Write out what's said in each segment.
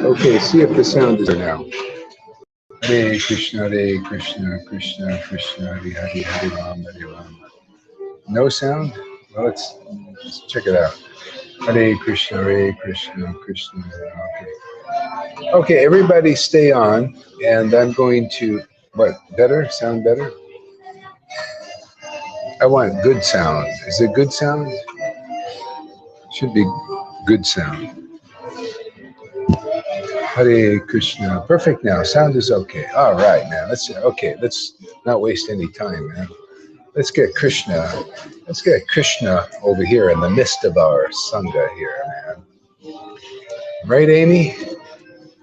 Okay, see if the sound is there now. Hare Krishna, Krishna Krishna, Hare Hare, Hare Ram, Hare Ram. No sound? Well, let's check it out. Hare Krishna, Krishna Hare. Okay. Okay, everybody stay on, and I'm going to, what, better? Sound better? I want good sound. Is it good sound? Should be good sound. Hare Krishna. Perfect now. Sound is okay. All right, man. Let's not waste any time, man. Let's get Krishna over here in the midst of our Sangha here, man. Right, Amy?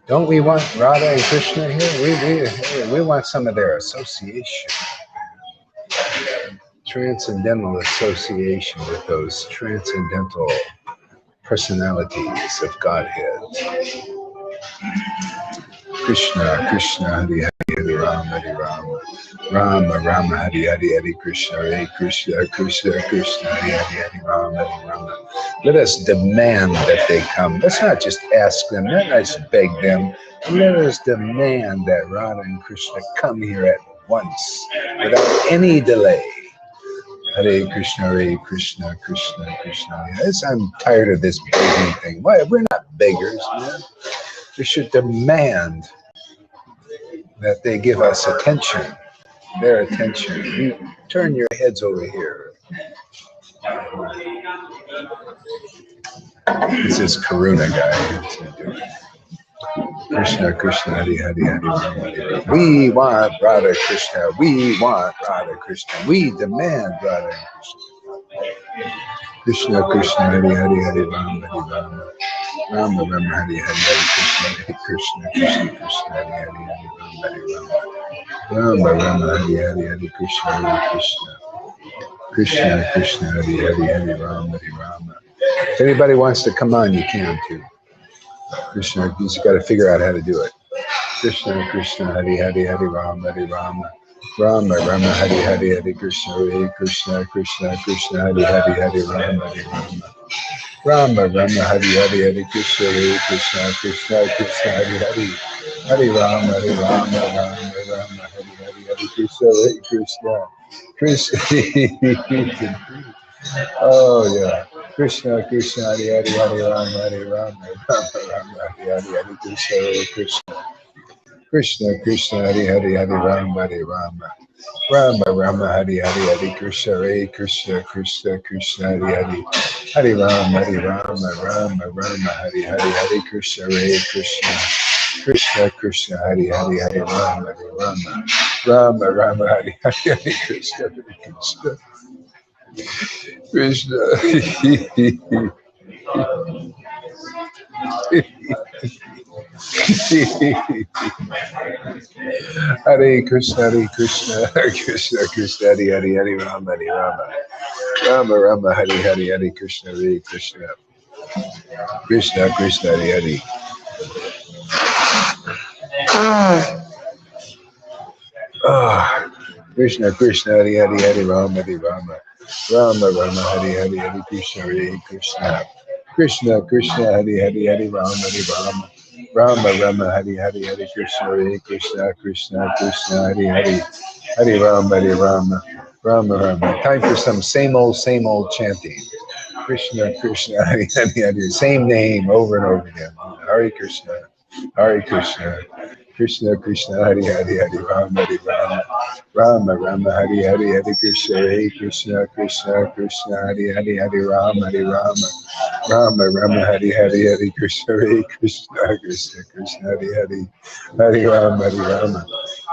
Don't we want Radha and Krishna here? We want some of their association. Transcendental association with those transcendental personalities of Godhead. Krishna, Krishna, Hare Hare, Rama, Hare Rama, Rama, Rama, Hare Hare, Hare Krishna, Hare Krishna, Krishna, Krishna, Hare Hare, Rama, Hare Rama. Let us demand that they come. Let's not just ask them, let us beg them. Let us demand that Radha and Krishna come here at once, without any delay. Hare Krishna, Krishna Krishna. Yes, I'm tired of this begging thing. Why? We're not beggars, man. We should demand that they give us attention, their attention. You turn your heads over here. This is Karuna guy. Krishna, Krishna, Hare Hare, Hare Rama, Hare Rama. We want Radha Krishna. We want Radha Krishna. We demand Radha Krishna. Krishna, Krishna, Hare Hare, Hare Rama, Hare Rama. Rama, Rama, Hare Hare, Hare Krishna, Krishna, Krishna, Hare Hare, Hare Rama, Hare Rama. Rama, Rama, Hare Hare, Hare Krishna, Hare Krishna. Krishna, Krishna, Hare Hare, Hare Rama, Hare Rama. If anybody wants to come on, you can too. Krishna, you just got to figure out how to do it. Krishna, Krishna, Hare Hare, Hare Rama, Hare Rama. Rama, Rama, Hare Hare, Hare Krishna, Hare Krishna, Krishna, Krishna, Hare Hare, Hare Rama, Hare Rama. Rama, Rama, Hare Hare, Hare Krishna, Hare Krishna, Krishna, Krishna, Hare Hare. Hare Rama, Hare Rama, Rama, Rama, Hare Hare, Hare Krishna, Hare Krishna, Krishna. Oh yeah. Krishna, Krishna, Hare Hare, Hare Rama, Hare Rama, Rama, Rama, Hare Hare, Hare Krishna, Hare Krishna. Krishna, Krishna, Hare Hare, Hare Rama, Hare Rama. Rama, Rama, Hare Hare, Hare Krishna, Hare Krishna, Krishna, Krishna, Hare Hare. Hare Rama, Hare Rama, Rama, Rama, Hare Hare, Hare Krishna, Hare Krishna. Krishna, Krishna, Hare Hare, Hare Rama, Hare Rama. Rama, Rama, Hare Hare, Hare Krishna, Hare Krishna. Krishna. Hare Krishna, Hare Krishna, Krishna, Krishna, Hare Hare, Hare Rama, Hare Rama. Rama, Rama, Hare Hare, Hare Krishna, Hare Krishna. Krishna, Krishna, Hare Hare. Krishna, Krishna, Hare Hare, Hare Rama, Hare Rama. Rama, Rama, Hare Hare, Hare Krishna, Hare Krishna. Krishna, Krishna, Hare Hare, Hare Rama, Hare Rama. Rama, Rama, Hare Hare, Hare Krishna, Hare Krishna. Krishna, Krishna, Hare Hare, Hare Rama, Hare Rama. Rama, Rama. Time for some same old chanting. Krishna, Krishna, Hare Hare, Hare. Same name over and over again. Hare Krishna, Hare Krishna. Krishna, Krishna, Hare Hare, Hare Rama, Hare Rama. Rama, Rama, Hare Hare, Hare Krishna, Hare Krishna, Krishna, Krishna, Hare Hare, Hare Rama, Hare Rama. Rama, Rama, Hare Hare, Hare Krishna, Hare Krishna, Krishna, Krishna, Hare Hare, Hare Rama, Hare Rama.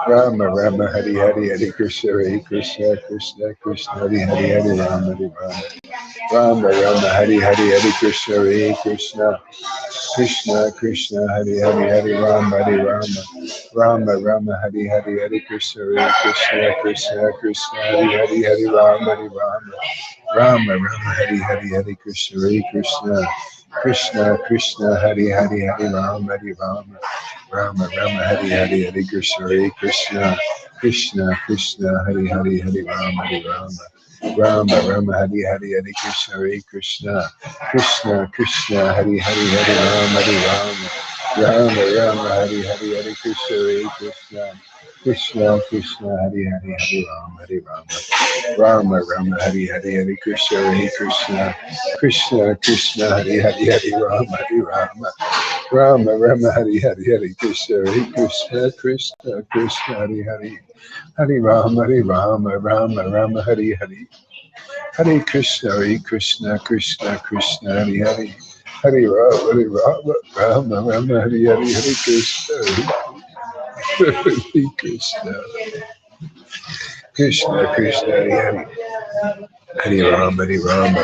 Rama, Rama, Hare Hare, Hare Krishna, Hare Krishna, Krishna, Krishna, Hare Hare, Hare Rama, Hare Rama. Rama, Rama, Hare Hare, Hare Krishna, Hare Krishna. Krishna, Krishna, Hare Hare, Hare Rama, Hare Rama. Rama, Rama, Hare Hare, Hare Krishna, Hare Krishna, Krishna, Krishna, Hare Hare, Hare Rama, Hare Rama. Rama, Rama, Hare Hare, Hare Krishna, Hare Krishna. Krishna, Krishna, Hare Hare, Hare Rama, Hare Rama. Rama, Rama, Hare Hare, Hare Krishna, Hare Krishna. Krishna Krishna Hare Hare Hare Rama Rama Rama Hare Hare Hare Krishna Krishna Krishna Krishna Hare Hare Hare Rama Rama Rama Hare Hare Hare Krishna Krishna Krishna Krishna Hare Hare Hare Rama Rama Hare Hare Hare Krishna Krishna Krishna Krishna Hare Hare Hare Rama Rama Rama Hare Hare Hare Krishna Krishna Krishna Krishna Hare Hare Hare Rama Rama Rama Hare Hare Hare Krishna Krishna Krishna Hare Hare Hare Rama Rama Rama Hare Hare Hare Krishna Hare Krishna Krishna Krishna Hare Hare Hare Rama Rama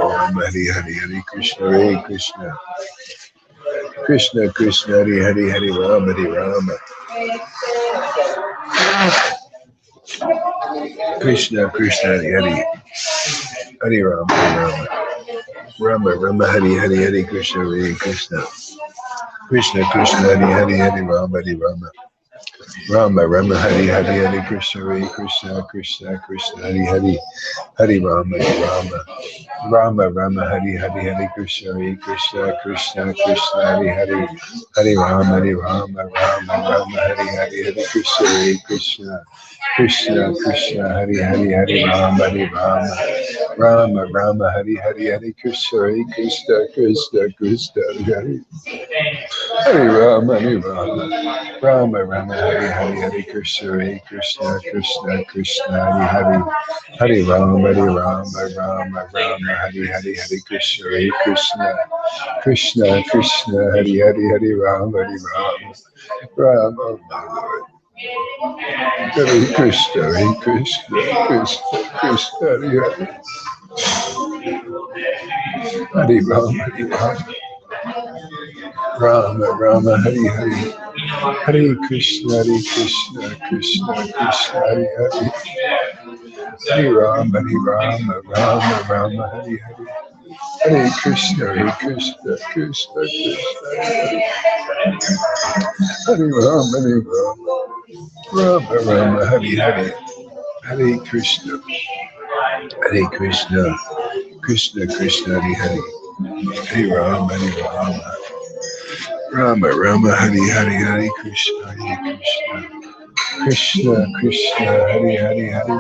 Rama Hare Hare Hare Krishna Krishna Krishna Hare Hare Hare Rama Krishna Krishna Hare Hare Hare Rama Rama Hare Hare Hare Krishna Krishna Krishna Hare Hare Hare Rama Rama Hare Hare Hare Krishna Krishna Krishna Hare Hare Hare Rama Rama Hare Hare Hare Krishna Krishna Krishna Hare Hare Hare Rama Rama Hare Hare Hare Krishna Krishna Krishna Hare Hare Hare Rama Rama Hare Hare Hare Krishna Krishna Hare Hare Rama Rama Hare Hare Hare Krishna Krishna Krishna Hare Hare Hare Rama Rama Hare Hare Hare Krishna Krishna Krishna Hare Hare Hare Rama Rama Hare Krishna Krishna Hare Hare Hare Rama Rama Hare Hare Hare Krishna Krishna Hare Hare Hare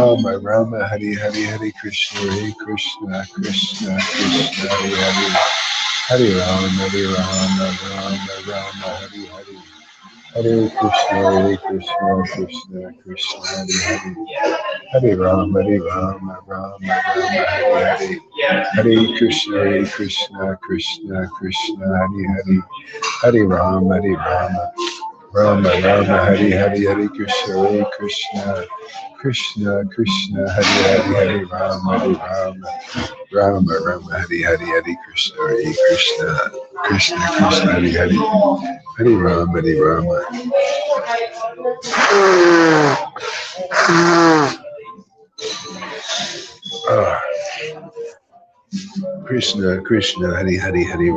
Rama Rama Hare Hare Hare Krishna Krishna Hare Rama Rama Hare Hare Hare Krishna Krishna Krishna Hare Hare Hare Rama Rama Hare Hare Hare Krishna Krishna Hare Hare Hare Rama Rama Hare Hare Hare Krishna Krishna Hare Hare Hare Rama Rama Hare Hare Hare Krishna Krishna Hare Hare Hare Rama Rama Hare Hare Hare Krishna Krishna Hare Hare Hare Rama Rama Hare Hare Hare Krishna Krishna Hare Hare Hare Rama Rama Hare Hare Hare Krishna Krishna Hare Hare Hare Rama Krishna Hare Hare Hare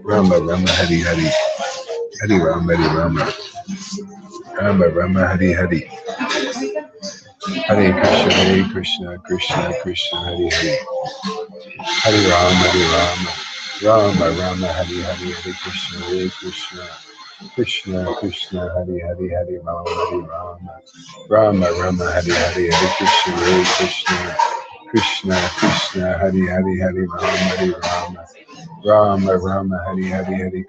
Rama Rama Hare Hare Hare Rama Rama Hare Hare Hare Krishna Krishna Hare Hare Hare Rama Rama Hare Hare Hare Krishna Krishna Hare Hare Hare Rama Rama Hare Hare Hare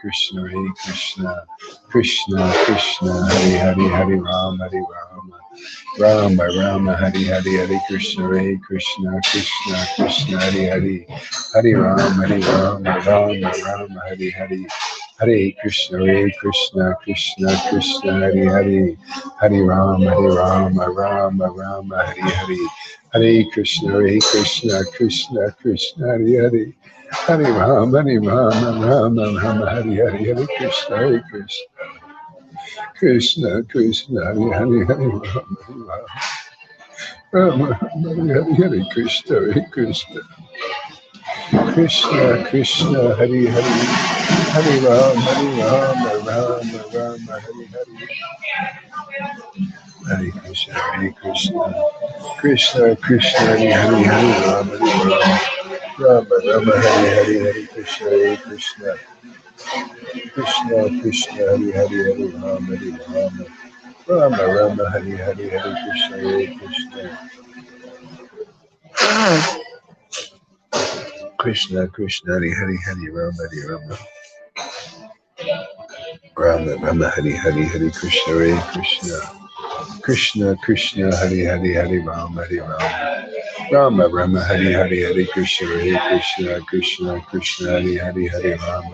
Krishna Hare Hare Hare Rama Rama Hare Hare Hare Krishna Krishna Hare Hare Hare Rama Hare Hare Hare Krishna Hare Hare Hare Rama Hare Hare Hare Krishna Hare Hare Hare Rama Hare Hare Hare Krishna Krishna Hare Hare Hare Rama Hare Hare Hare Krishna Krishna Hare Hare Hare Rama Hare Hare Krishna Krishna Hare Hare Hare Ram, Hare Ram, Ram Ram, Hare Hare. Hare Krishna, Krishna Krishna, Hare Hare, Hare Ram, Ram Ram, Hare Hare, Hare Krishna, Krishna Krishna, Hare Hare, Hare Ram, Rama Rama, Hare Hare, Hare Krishna, Krishna Krishna Krishna, Hare Hare, Hare Rama, Rama Rama, Hare Hare, Hare Krishna, Krishna Krishna Krishna, Hare Hare, Hare Ram, Rama Rama, Hare Hare, Hare Krishna, Krishna Krishna Krishna, Hare Hare, Hare Ram,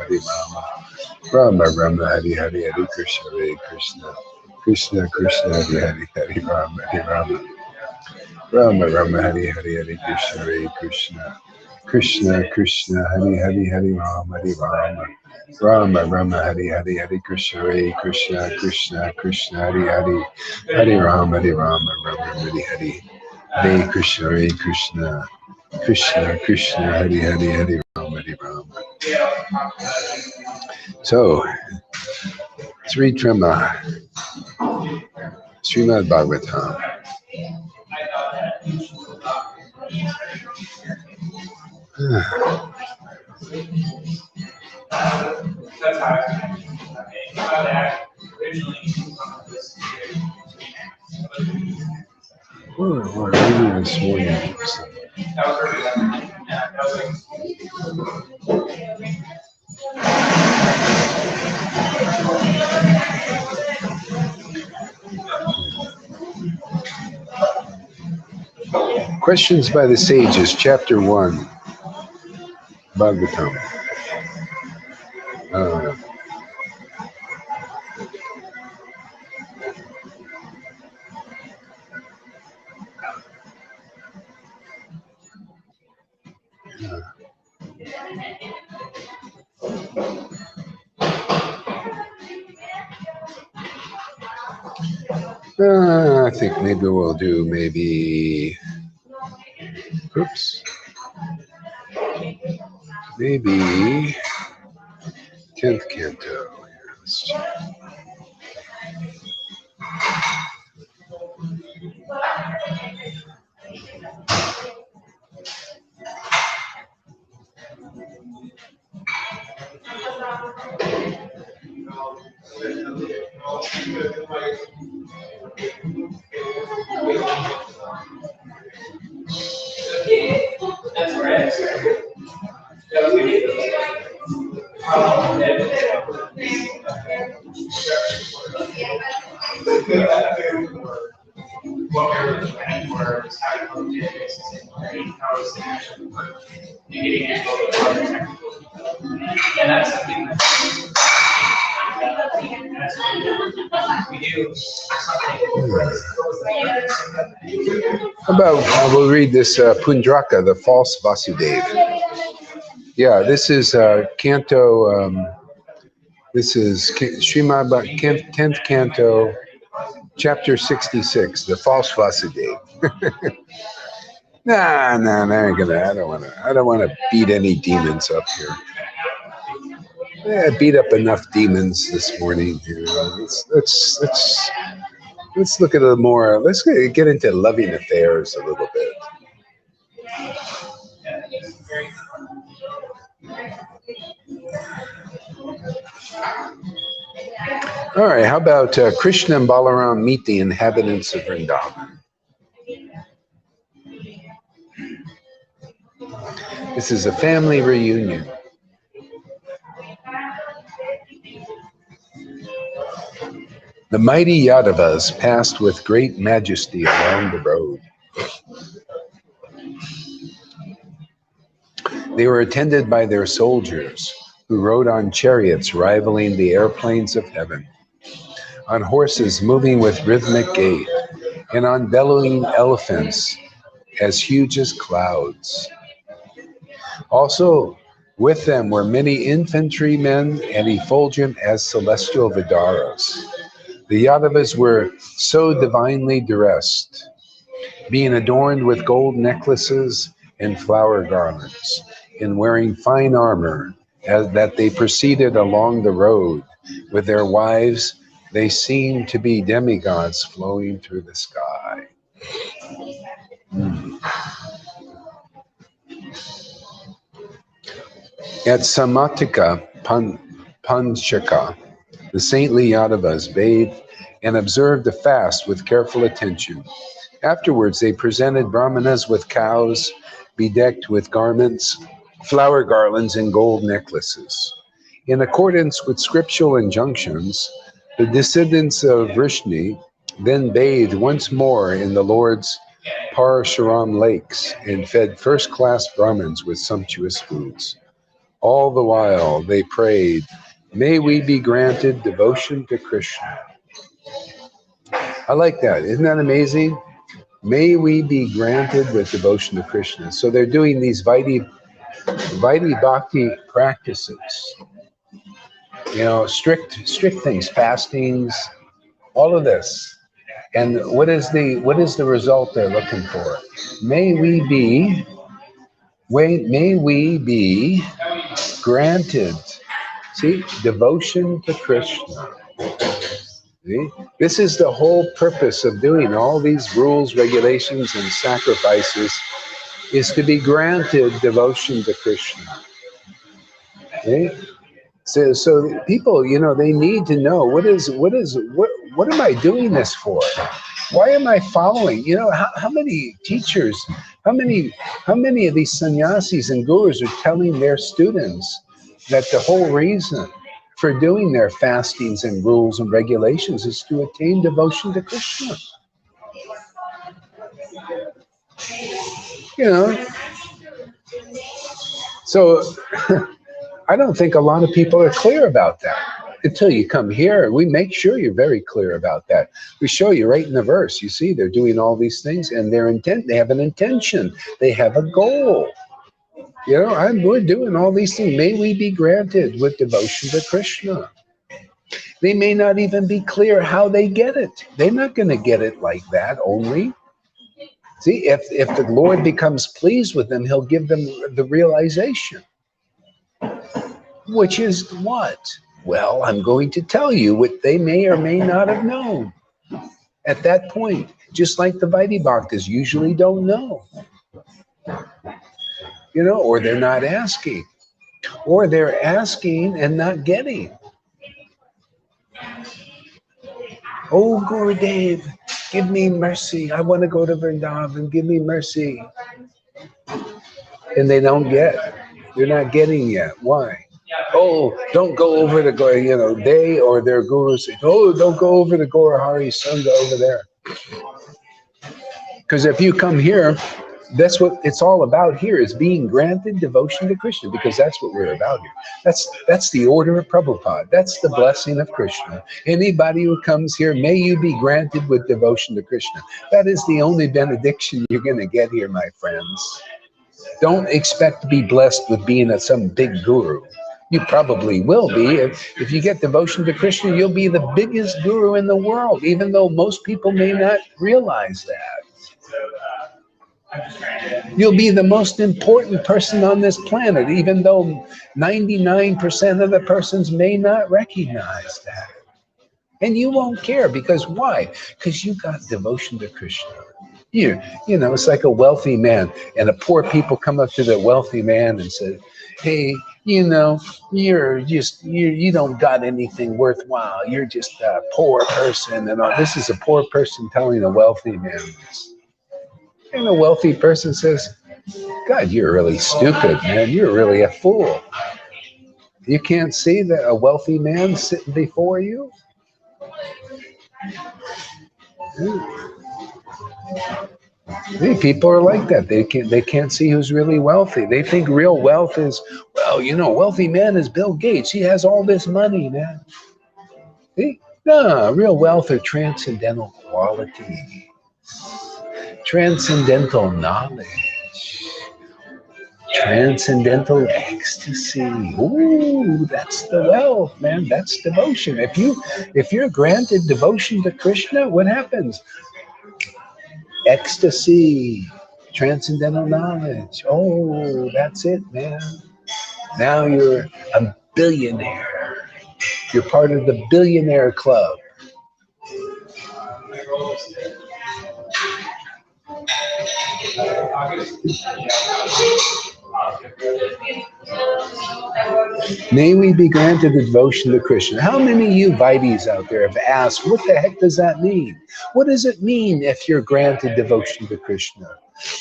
Rama Rama, Hare Hare, Hare Krishna, Krishna Krishna Krishna, Hare Hare, Hare Rama, Rama Rama, Hare Hare, Hare Krishna, Krishna Krishna, Hare Hare, Hare Rama, Rama Rama, Hare Hare, Hare Krishna, Krishna Krishna Krishna, Hare Hare, Hare Rama, Rama Hare Hare, Hare Krishna, Krishna Krishna Krishna, Hare Hare, Hare Rama, So, Sri Srimad Bhagavatam. We're reading this morning. Questions by the Sages, Chapter 1, Bhagavatam. I think maybe we'll do maybe 10th canto. Let's check. We'll read this Pundraka, the false Vasudeva. Yeah, this is canto, this is Srimad 10th canto, chapter 66, the false Vasudeva. Nah, I don't wanna beat any demons up here. I beat up enough demons this morning. Let's look at it more. Let's get into loving affairs a little bit. All right, how about Krishna and Balaram meet the inhabitants of Vrindavan? This is a family reunion. The mighty Yadavas passed with great majesty along the road. They were attended by their soldiers, who rode on chariots rivaling the airplanes of heaven, on horses moving with rhythmic gait, and on bellowing elephants as huge as clouds. Also, with them were many infantrymen and effulgent as celestial Vidaras. The Yadavas were so divinely dressed, being adorned with gold necklaces and flower garlands, and wearing fine armor As that they proceeded along the road with their wives, they seemed to be demigods flowing through the sky. At Samatika Panchaka, the saintly Yadavas bathed and observed the fast with careful attention. Afterwards, they presented brahmanas with cows bedecked with garments, flower garlands, and gold necklaces. In accordance with scriptural injunctions, the descendants of Vrishni then bathed once more in the Lord's Parashuram lakes and fed first-class Brahmins with sumptuous foods. All the while they prayed, "May we be granted devotion to Krishna." I like that. Isn't that amazing? May we be granted with devotion to Krishna. So they're doing these Vaidhi Bhakti practices. You know, strict things, fastings, all of this. And what is the result they're looking for? May we be granted. See, devotion to Krishna. See? This is the whole purpose of doing all these rules, regulations, and sacrifices, is to be granted devotion to Krishna. See? So people, you know, they need to know what am I doing this for? Why am I following? You know, how many teachers, how many of these sannyasis and gurus are telling their students that the whole reason for doing their fastings and rules and regulations is to attain devotion to Krishna? You know, so I don't think a lot of people are clear about that. Until you come here, we make sure you're very clear about that. We show you right in the verse. You see, they're doing all these things, and their intent, they have an intention. They have a goal. You know, we're doing all these things. May we be granted with devotion to Krishna. They may not even be clear how they get it. They're not going to get it like that only. See, if the Lord becomes pleased with them, he'll give them the realization. Which is what? Well, I'm going to tell you what they may or may not have known at that point. Just like the Vaidhi Bhaktas usually don't know. You know, or they're not asking. Or they're asking and not getting. Oh, Gurudev, give me mercy. I want to go to Vrindavan. Give me mercy. And they don't get. They're not getting yet. Why? Oh, don't go over to, you know, they or their gurus say, oh, don't go over to Gaurahari Sangha over there. Because if you come here, that's what it's all about here, is being granted devotion to Krishna, because that's what we're about here. That's the order of Prabhupada. That's the blessing of Krishna. Anybody who comes here, may you be granted with devotion to Krishna. That is the only benediction you're going to get here, my friends. Don't expect to be blessed with being some big guru. You probably will be. If you get devotion to Krishna, you'll be the biggest guru in the world, even though most people may not realize that. You'll be the most important person on this planet, even though 99% of the persons may not recognize that. And you won't care, because why? Because you got devotion to Krishna. You know, it's like a wealthy man, and the poor people come up to the wealthy man and say, hey, you know, you don't got anything worthwhile. You're just a poor person. And all. This is a poor person telling a wealthy man this. And a wealthy person says, God, you're really stupid, man. You're really a fool. You can't see that a wealthy man sitting before you? People are like that. They can't see who's really wealthy. They think real wealth is, well, you know, wealthy man is Bill Gates. He has all this money, man. See? No, real wealth are transcendental quality, transcendental knowledge, transcendental ecstasy. Ooh, that's the wealth, man. That's devotion. If you're granted devotion to Krishna, what happens? Ecstasy, transcendental knowledge. Oh, that's it, man. Now you're a billionaire. You're part of the billionaire club. May we be granted the devotion to Krishna. How many of you Vaidis out there have asked, what the heck does that mean? What does it mean if you're granted devotion to Krishna?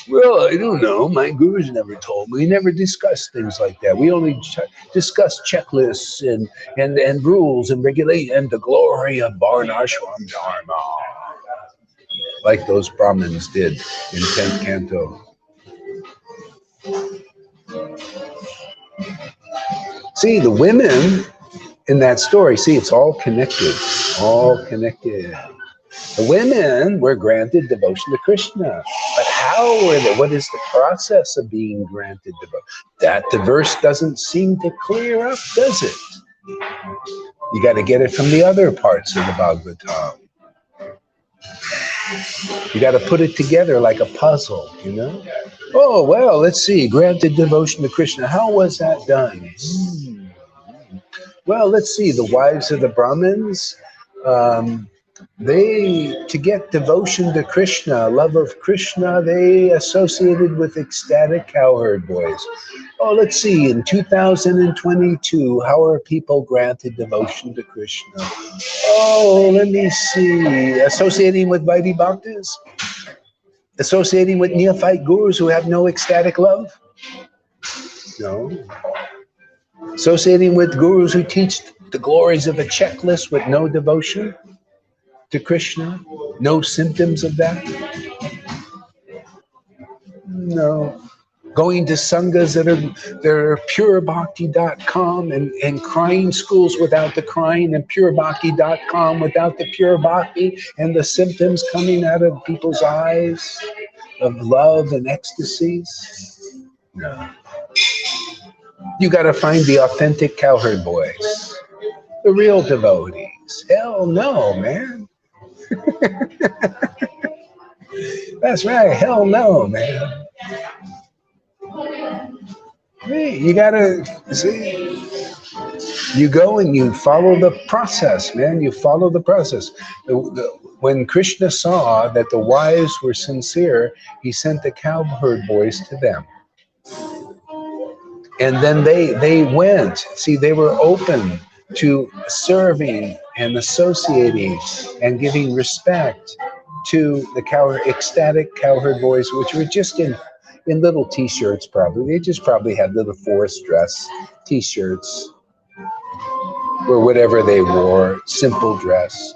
Well, I don't know. My gurus never told me. We never discussed things like that. We only discussed checklists and rules and regulations and the glory of Varnashram Dharma, like those Brahmins did in 10th Canto. See, the women in that story, see, it's all connected, all connected. The women were granted devotion to Krishna. But how were they? What is the process of being granted devotion? That the verse doesn't seem to clear up, does it? You got to get it from the other parts of the Bhagavatam. You got to put it together like a puzzle, you know? Oh, well, let's see. Granted devotion to Krishna. How was that done? Well, let's see. The wives of the Brahmins, they, to get devotion to Krishna, love of Krishna, they associated with ecstatic cowherd boys. Oh, let's see. In 2022, how are people granted devotion to Krishna? Oh, let me see. Associating with Vaidhi Bhaktas? Associating with neophyte gurus who have no ecstatic love? No. Associating with gurus who teach the glories of a checklist with no devotion to Krishna? No symptoms of that? No. Going to sanghas that are purebhakti.com and crying schools without the crying and purebhakti.com without the pure bhakti and the symptoms coming out of people's eyes of love and ecstasies? No. You got to find the authentic cowherd boys, the real devotees. Hell no, man. That's right. Hell no, man. Hey, you gotta see. You go and you follow the process, man. You follow the process. When Krishna saw that the wives were sincere, he sent the cowherd boys to them. And then they went. See, they were open to serving and associating and giving respect to the ecstatic cowherd boys, which were just in little t-shirts probably. They just probably had little forest dress t-shirts or whatever they wore, simple dress.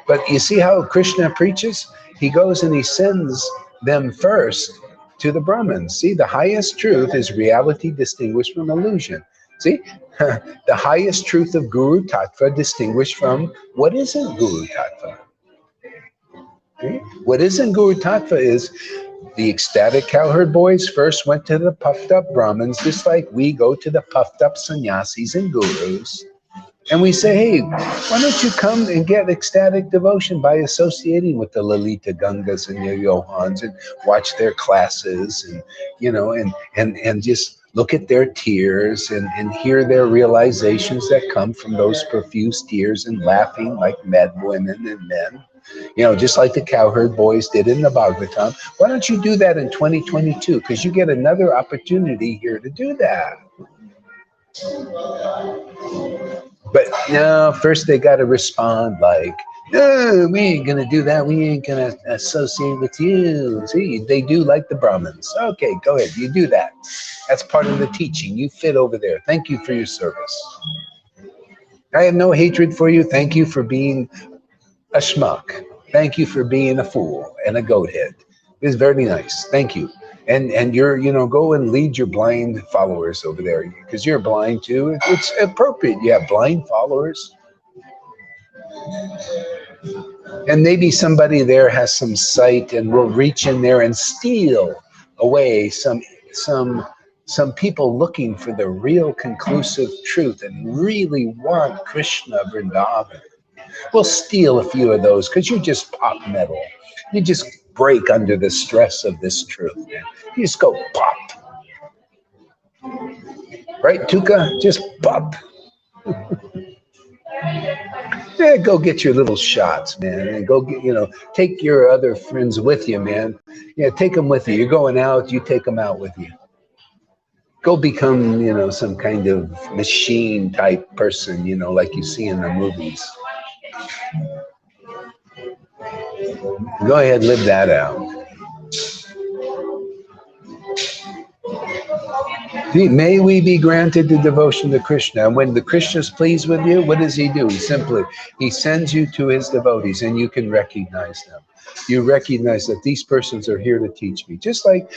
But you see how Krishna preaches? He goes and he sends them first to the Brahmins. See, the highest truth is reality distinguished from illusion. See, the highest truth of Guru Tattva distinguished from what isn't Guru Tattva. Okay? What isn't Guru Tattva is the ecstatic cowherd boys first went to the puffed up Brahmins, just like we go to the puffed up sannyasis and gurus. And we say, hey, why don't you come and get ecstatic devotion by associating with the Lalita Gangas and the Johans and watch their classes and, you know, and just look at their tears and hear their realizations that come from those profuse tears and laughing like mad women and men. You know, just like the cowherd boys did in the Bhagavatam. Why don't you do that in 2022? Because you get another opportunity here to do that. But no, first they got to respond like, no, we ain't going to do that. We ain't going to associate with you. See, they do like the Brahmins. Okay, go ahead. You do that. That's part of the teaching. You fit over there. Thank you for your service. I have no hatred for you. Thank you for being a schmuck. Thank you for being a fool and a goat head. It's very nice. Thank you. And you're, you know, go and lead your blind followers over there because you're blind too. It's appropriate. You have blind followers. And maybe somebody there has some sight and will reach in there and steal away some people looking for the real conclusive truth and really want Krishna Vrindavan. We'll steal a few of those because you just pop metal. You just break under the stress of this truth, man. You just go pop. Right, Tuka? Just pop. Yeah, go get your little shots, man, and go get, take your other friends with you, man. Yeah, take them with you. You're going out, you take them out with you. Go become, some kind of machine type person, like you see in the movies. Go ahead, live that out. May we be granted the devotion to Krishna. And when the Krishna is pleased with you, what does he do? He sends you to his devotees, and you can recognize them. You recognize that these persons are here to teach me. Just like,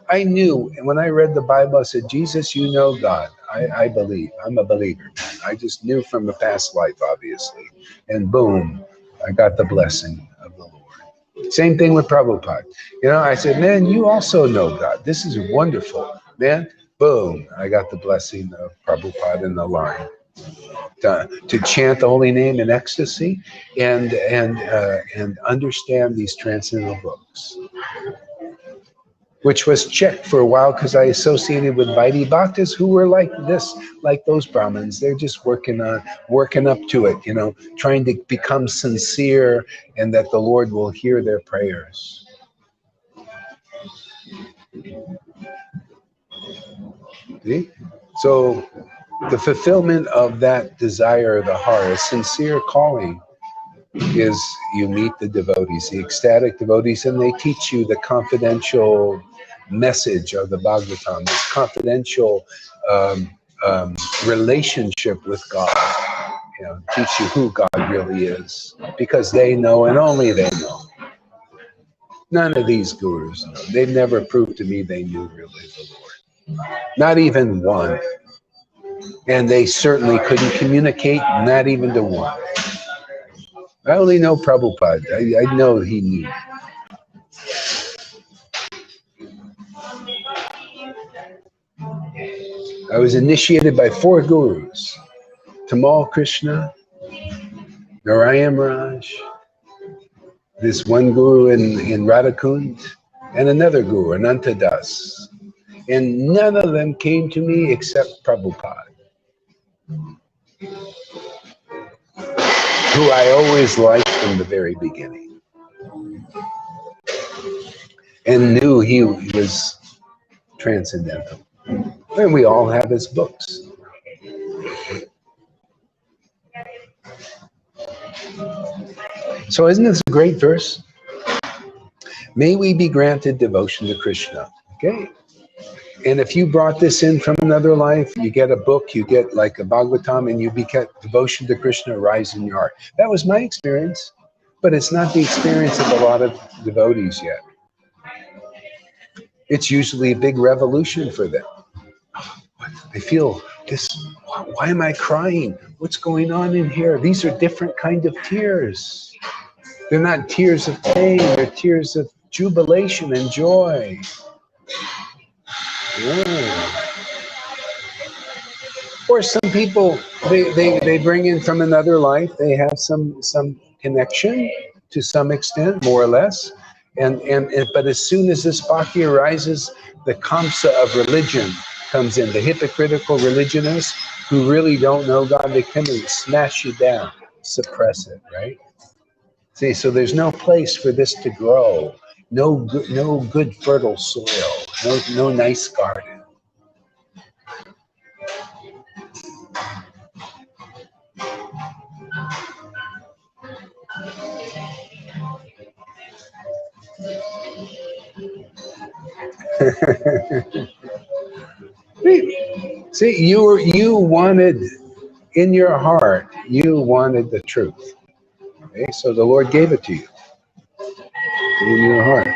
I knew, and when I read the Bible, I said, Jesus, you know God. I believe. I'm a believer, man. I just knew from a past life, obviously. And boom, I got the blessing of the Lord. Same thing with Prabhupada. I said, man, you also know God. This is wonderful, man. Boom, I got the blessing of Prabhupada in the line to chant the holy name in ecstasy and understand these transcendental books, which was checked for a while because I associated with Vaidhi Bhaktas who were like this, like those Brahmins. They're just working up to it, trying to become sincere and that the Lord will hear their prayers. See? So the fulfillment of that desire of the heart, a sincere calling, is you meet the devotees, the ecstatic devotees, and they teach you the confidential message of the Bhagavatam, this confidential relationship with God. Teach you who God really is, because they know and only they know. None of these gurus know. They've never proved to me they knew really the Lord. Not even one. And they certainly couldn't communicate, not even to one. I only know Prabhupada. I know he knew. I was initiated by 4 gurus. Tamal Krishna, Narayan Raj, this one guru in Radhakund, and another guru, Ananta Das. And none of them came to me except Prabhupada, who I always liked from the very beginning and knew he was transcendental. And we all have his books. So isn't this a great verse? May we be granted devotion to Krishna. Okay. And if you brought this in from another life, you get a book, you get like a Bhagavatam, and you get devotion to Krishna rise in your heart. That was my experience, but it's not the experience of a lot of devotees yet. It's usually a big revolution for them. I feel this, why am I crying? What's going on in here? These are different kind of tears. They're not tears of pain, they're tears of jubilation and joy. Yeah. Or some people, they bring in from another life, they have some connection to some extent, more or less. But as soon as this bhakti arises, the kamsa of religion comes in, the hypocritical religionists who really don't know God, they come and smash you down, suppress it, right? See, so there's no place for this to grow, no good fertile soil, no nice garden. See, you wanted in your heart, you wanted the truth. Okay, so the Lord gave it to you in your heart.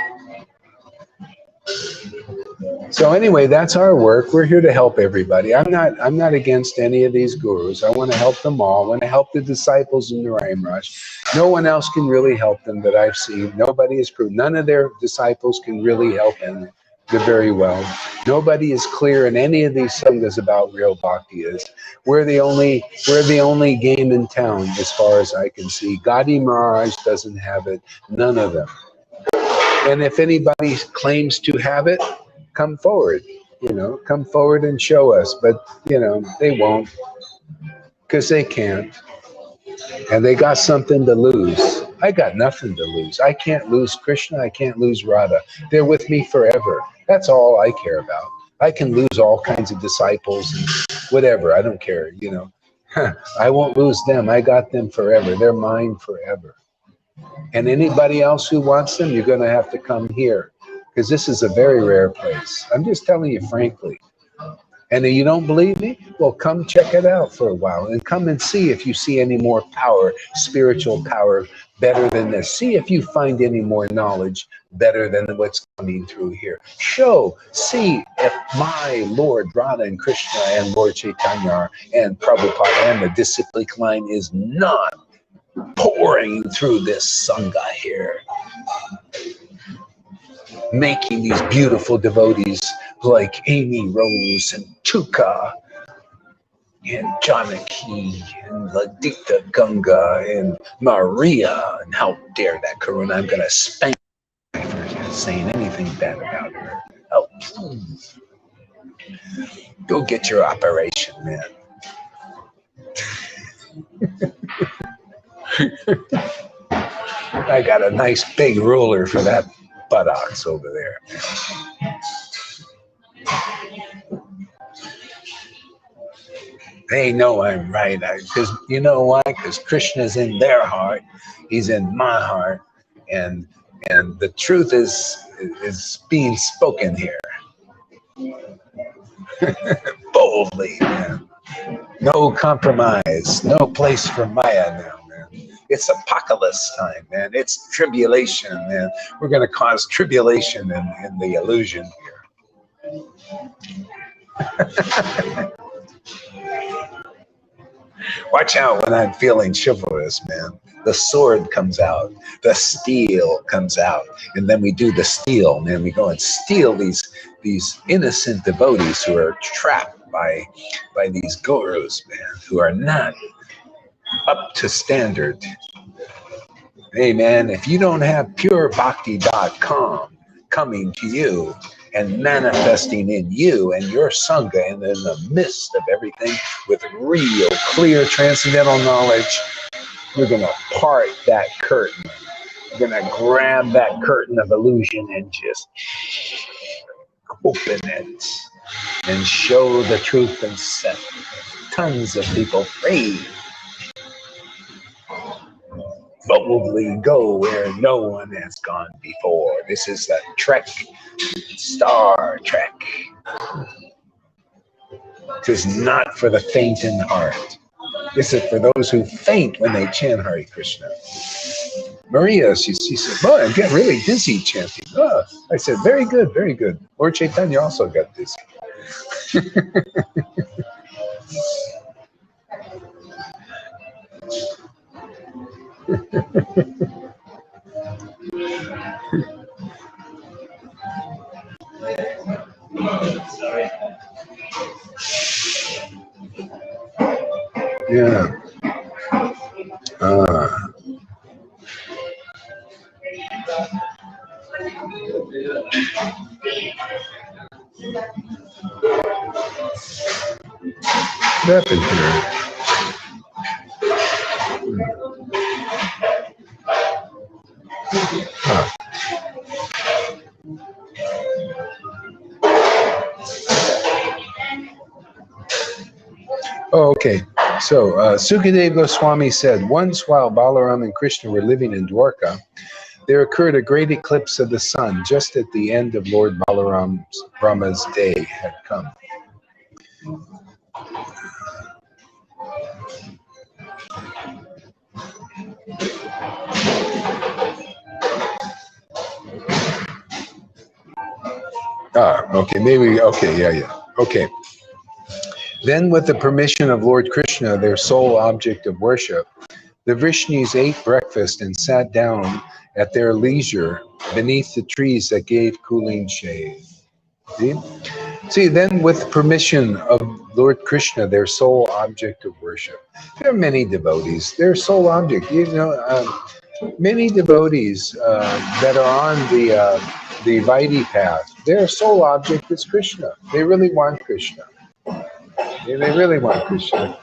So anyway, that's our work. We're here to help everybody. I'm not against any of these gurus. I want to help them all. I want to help the disciples in Narayan Raj. No one else can really help them that I've seen. Nobody has proved. None of their disciples can really help them very well. Nobody is clear in any of these sanghas about real bhakti is. We're the only game in town as far as I can see. Gadi Maharaj doesn't have it. None of them. And if anybody claims to have it, come forward. You know, come forward and show us. But, you know, they won't, because they can't. And they got something to lose. I got nothing to lose. I can't lose Krishna. I can't lose Radha. They're with me forever. That's all I care about. I can lose all kinds of disciples and whatever. I don't care, you know. I won't lose them. I got them forever. They're mine forever. And anybody else who wants them, you're going to have to come here, because this is a very rare place. I'm just telling you frankly. And if you don't believe me, well, come check it out for a while and come and see if you see any more power, spiritual power, better than this. See if you find any more knowledge better than what's coming through here. See if my Lord Radha and Krishna and Lord Caitanya and Prabhupada and the disciplic line is not pouring through this Sangha here, making these beautiful devotees like Amy Rose and Chuka and Janaki and Ladita Ganga and Maria. And how dare that Karuna? I'm going to spank her for saying anything bad about her. Oh, please. Go get your operation, man. I got a nice big ruler for that buttocks over there. They know I'm right. Because you know why? Because Krishna's in their heart. He's in my heart. And the truth is being spoken here. Boldly, man. No compromise. No place for Maya now, man. It's apocalypse time, man. It's tribulation, man. We're going to cause tribulation in the illusion here. Watch out when I'm feeling chivalrous, man. The sword comes out, the steel comes out, and then we do the steal, man. We go and steal these innocent devotees who are trapped by these gurus, man, who are not up to standard. Hey, man, if you don't have purebhakti.com coming to you and manifesting in you and your Sangha and in the midst of everything with real, clear, transcendental knowledge, you're going to part that curtain. You're going to grab that curtain of illusion and just open it and show the truth and set tons of people free. Boldly go where no one has gone before. This is a trek, Star Trek. This is not for the faint in heart. This is for those who faint when they chant Hare Krishna. Maria, she said, "Boy, I get really dizzy chanting." Oh, I said, "Very good, very good." Lord Caitanya also got dizzy. Yeah. What happened here? Oh, okay. So Sukadeva Goswami said, once while Balaram and Krishna were living in Dwarka, there occurred a great eclipse of the sun just at the end of Lord Balaram's Brahma's day had come. Okay, maybe, okay, yeah. Okay. Then with the permission of Lord Krishna, their sole object of worship, the Vishnus ate breakfast and sat down at their leisure beneath the trees that gave cooling shade. See, then with permission of Lord Krishna, their sole object of worship. There are many devotees, their sole object, many devotees that are on the Vaidhi path, their sole object is Krishna. They really want Krishna. They really want Krishna.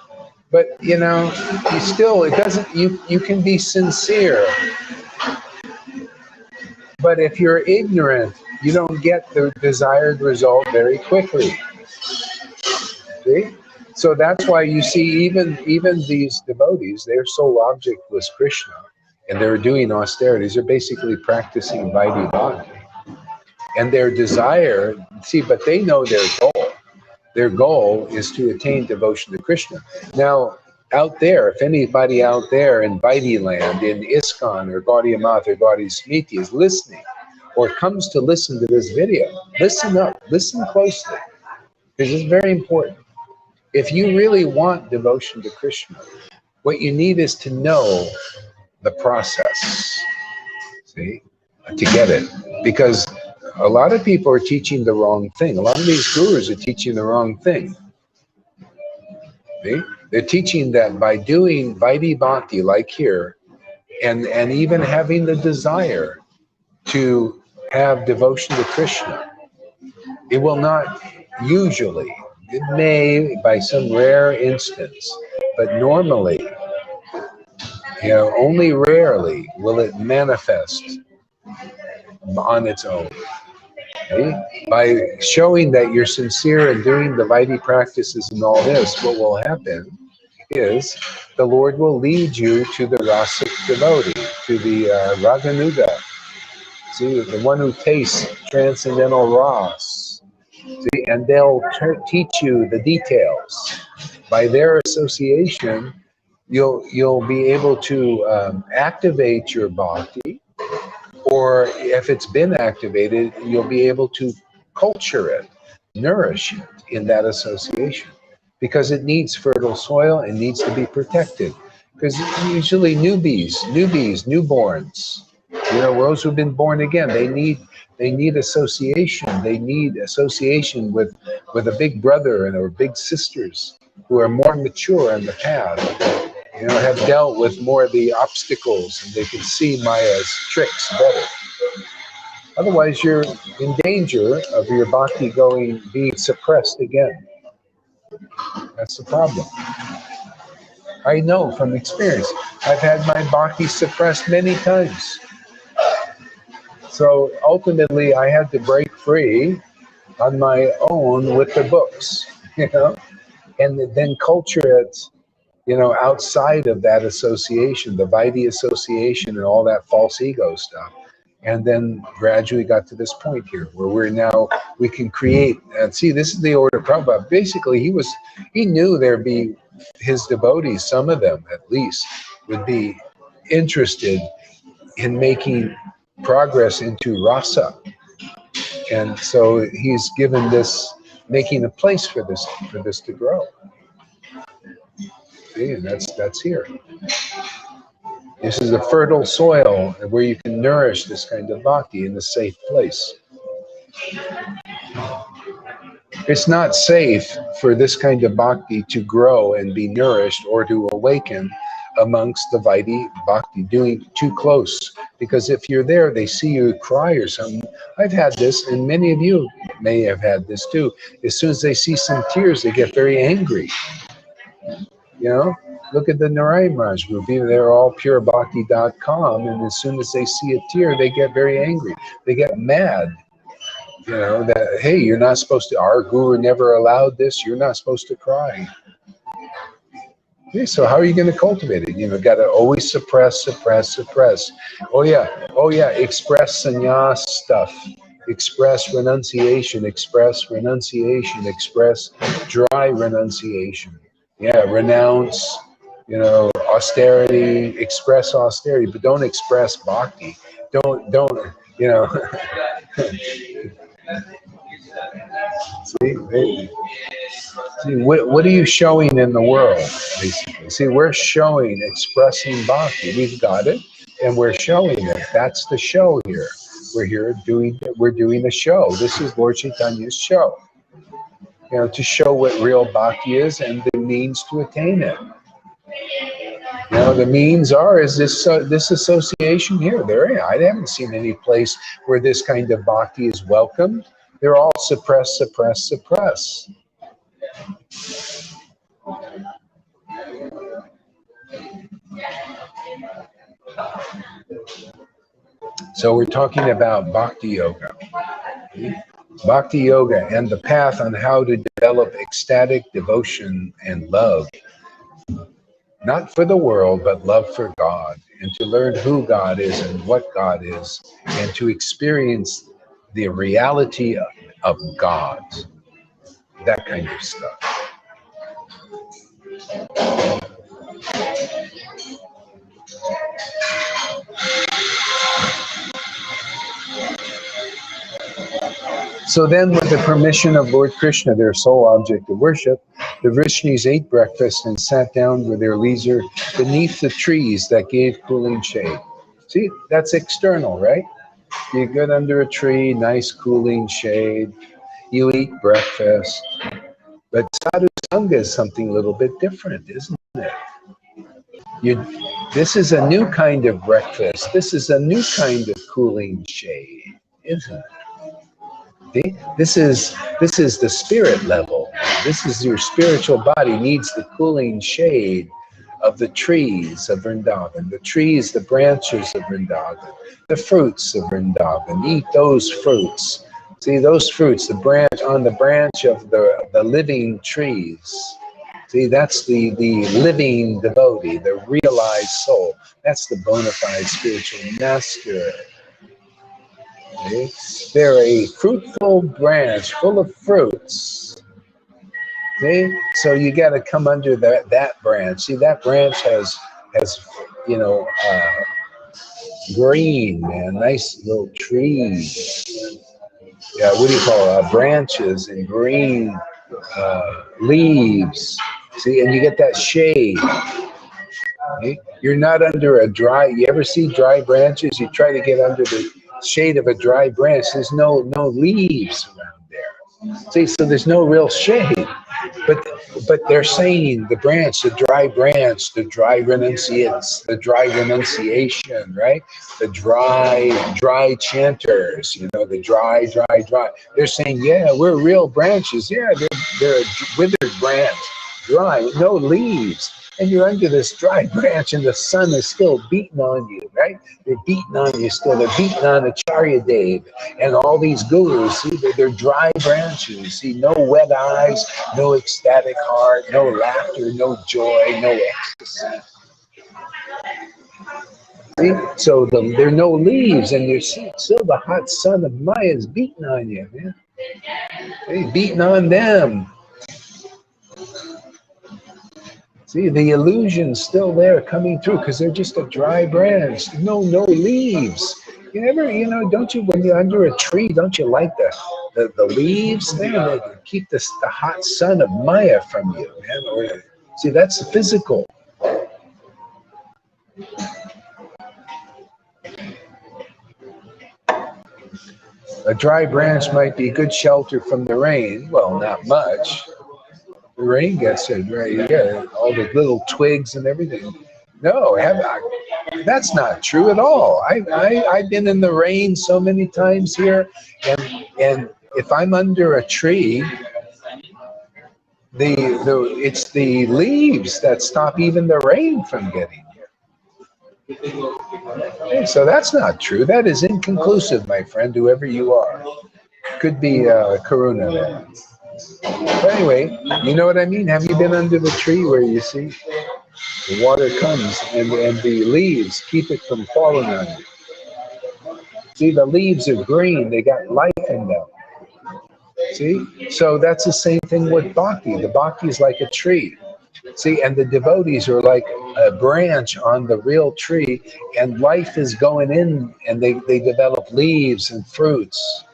But, you know, you still, it doesn't, you can be sincere. But if you're ignorant, you don't get the desired result very quickly. See? So that's why you see even these devotees, their sole object was Krishna, and they're doing austerities. They're basically practicing Vaidhi Bhakti. And their desire, see, but they know their goal. Their goal is to attain devotion to Krishna. Now, out there, if anybody out there in Vaidhi land, in ISKCON or Gaudiya Math or Gaudiya Smriti is listening, or comes to listen to this video, listen up, listen closely, because it's very important. If you really want devotion to Krishna, what you need is to know the process, see, to get it. Because a lot of people are teaching the wrong thing. A lot of these gurus are teaching the wrong thing. See? They're teaching that by doing Vaidhi Bhakti, like here, and even having the desire to have devotion to Krishna, it will not usually, it may by some rare instance, but normally, you know, only rarely will it manifest on its own. Okay? By showing that you're sincere in doing the Vaidhi practices and all this, what will happen is the Lord will lead you to the Rasic devotee, to the Raganuga. See, the one who tastes transcendental ras. See, and they'll teach you the details. By their association, you'll be able to activate your bhakti, or if it's been activated, you'll be able to culture it, nourish it in that association, because it needs fertile soil and needs to be protected. Because usually newborns, you know, those who've been born again, they need association. They need association with a big brother and or big sisters who are more mature in the path, you know, have dealt with more of the obstacles, and they can see Maya's tricks better. Otherwise, you're in danger of your bhakti being suppressed again. That's the problem. I know from experience. I've had my bhakti suppressed many times. So ultimately, I had to break free on my own with the books, you know, and then culture it, you know, outside of that association, the Vaidhi association and all that false ego stuff. And then gradually got to this point here where we can create, and see, this is the order of Prabhupada. Basically, he knew there'd be his devotees, some of them at least, would be interested in making progress into rasa. And so he's given this, making a place for this to grow. See, and that's here. This is a fertile soil where you can nourish this kind of bhakti in a safe place. It's not safe for this kind of bhakti to grow and be nourished or to awaken amongst the Vaidhi bhakti, doing too close. Because if you're there, they see you cry or something. I've had this, and many of you may have had this too. As soon as they see some tears, they get very angry. You know? Look at the Narayan Raj group. They're all purebhakti.com, and as soon as they see a tear, they get very angry. They get mad. You know, that, hey, you're not supposed to, our guru never allowed this, you're not supposed to cry. Okay, so how are you going to cultivate it? You know, got to always suppress. Oh yeah, express sannyas stuff. Express renunciation, express dry renunciation. Yeah, renounce, you know, austerity, express austerity, but don't express bhakti. Don't, you know. See, what are you showing in the world, basically? See, we're showing, expressing bhakti. We've got it, and we're showing it. That's the show here. We're doing a show. This is Lord Caitanya's show. You know, to show what real bhakti is and the means to attain it. You know, the means are is this this association here. I haven't seen any place where this kind of bhakti is welcomed. They're all suppress, suppress, suppress. So we're talking about bhakti yoga. Bhakti yoga and the path on how to develop ecstatic devotion and love. Not for the world, but love for God, and to learn who God is and what God is, and to experience the reality of God. That kind of stuff. So then, with the permission of Lord Krishna, their sole object of worship, the Vrishnis ate breakfast and sat down with their leisure beneath the trees that gave cooling shade. See, that's external, right? You get under a tree, nice cooling shade, you eat breakfast. But sadhu sangha is something a little bit different, isn't it? This is a new kind of breakfast. This is a new kind of cooling shade, isn't it? See? This is the spirit level. This is your spiritual body needs the cooling shade of the trees of Vrindavan, the trees, the branches of Vrindavan, the fruits of Vrindavan. Eat those fruits. See those fruits, the branch on the branch of the living trees. See, that's the living devotee, the realized soul. That's the bona fide spiritual master. See? They're a fruitful branch full of fruits. See? So you got to come under that branch. See, that branch has you know, green, man, nice little trees. Yeah, what do you call it? Branches and green leaves. See, and you get that shade. Okay? You're not under a dry. You ever see dry branches? You try to get under the shade of a dry branch. There's no leaves around there. See, so there's no real shade. But they're saying the branch, the dry renunciates, the dry renunciation, right? The dry chanters, you know, the dry. They're saying, yeah, we're real branches. Yeah, they're a withered branch, dry, no leaves. And you're under this dry branch and the sun is still beating on you, right? They're beating on you still. They're beating on Acharya Dev and all these gurus. See, they're dry branches. See, no wet eyes, no ecstatic heart, no laughter, no joy, no ecstasy. See, so there are no leaves and there's still the hot sun of Maya is beating on you, man. Hey, beating on them. See, the illusion's still there coming through because they're just a dry branch. No leaves. You never, you know, don't you, when you're under a tree, don't you like the leaves there? They keep the hot sun of Maya from you, man. See, that's the physical. A dry branch might be good shelter from the rain. Well, not much. The rain gets it, right? You get all the little twigs and everything. No, that's not true at all. I've been in the rain so many times here, and if I'm under a tree, it's the leaves that stop even the rain from getting here. Okay, so that's not true. That is inconclusive, my friend, whoever you are. Could be Karuna there. But anyway, you know what I mean? Have you been under the tree where you see the water comes and the leaves keep it from falling on you? See, the leaves are green. They got life in them. See? So that's the same thing with bhakti. The bhakti is like a tree. See, and the devotees are like a branch on the real tree, and life is going in, and they develop leaves and fruits.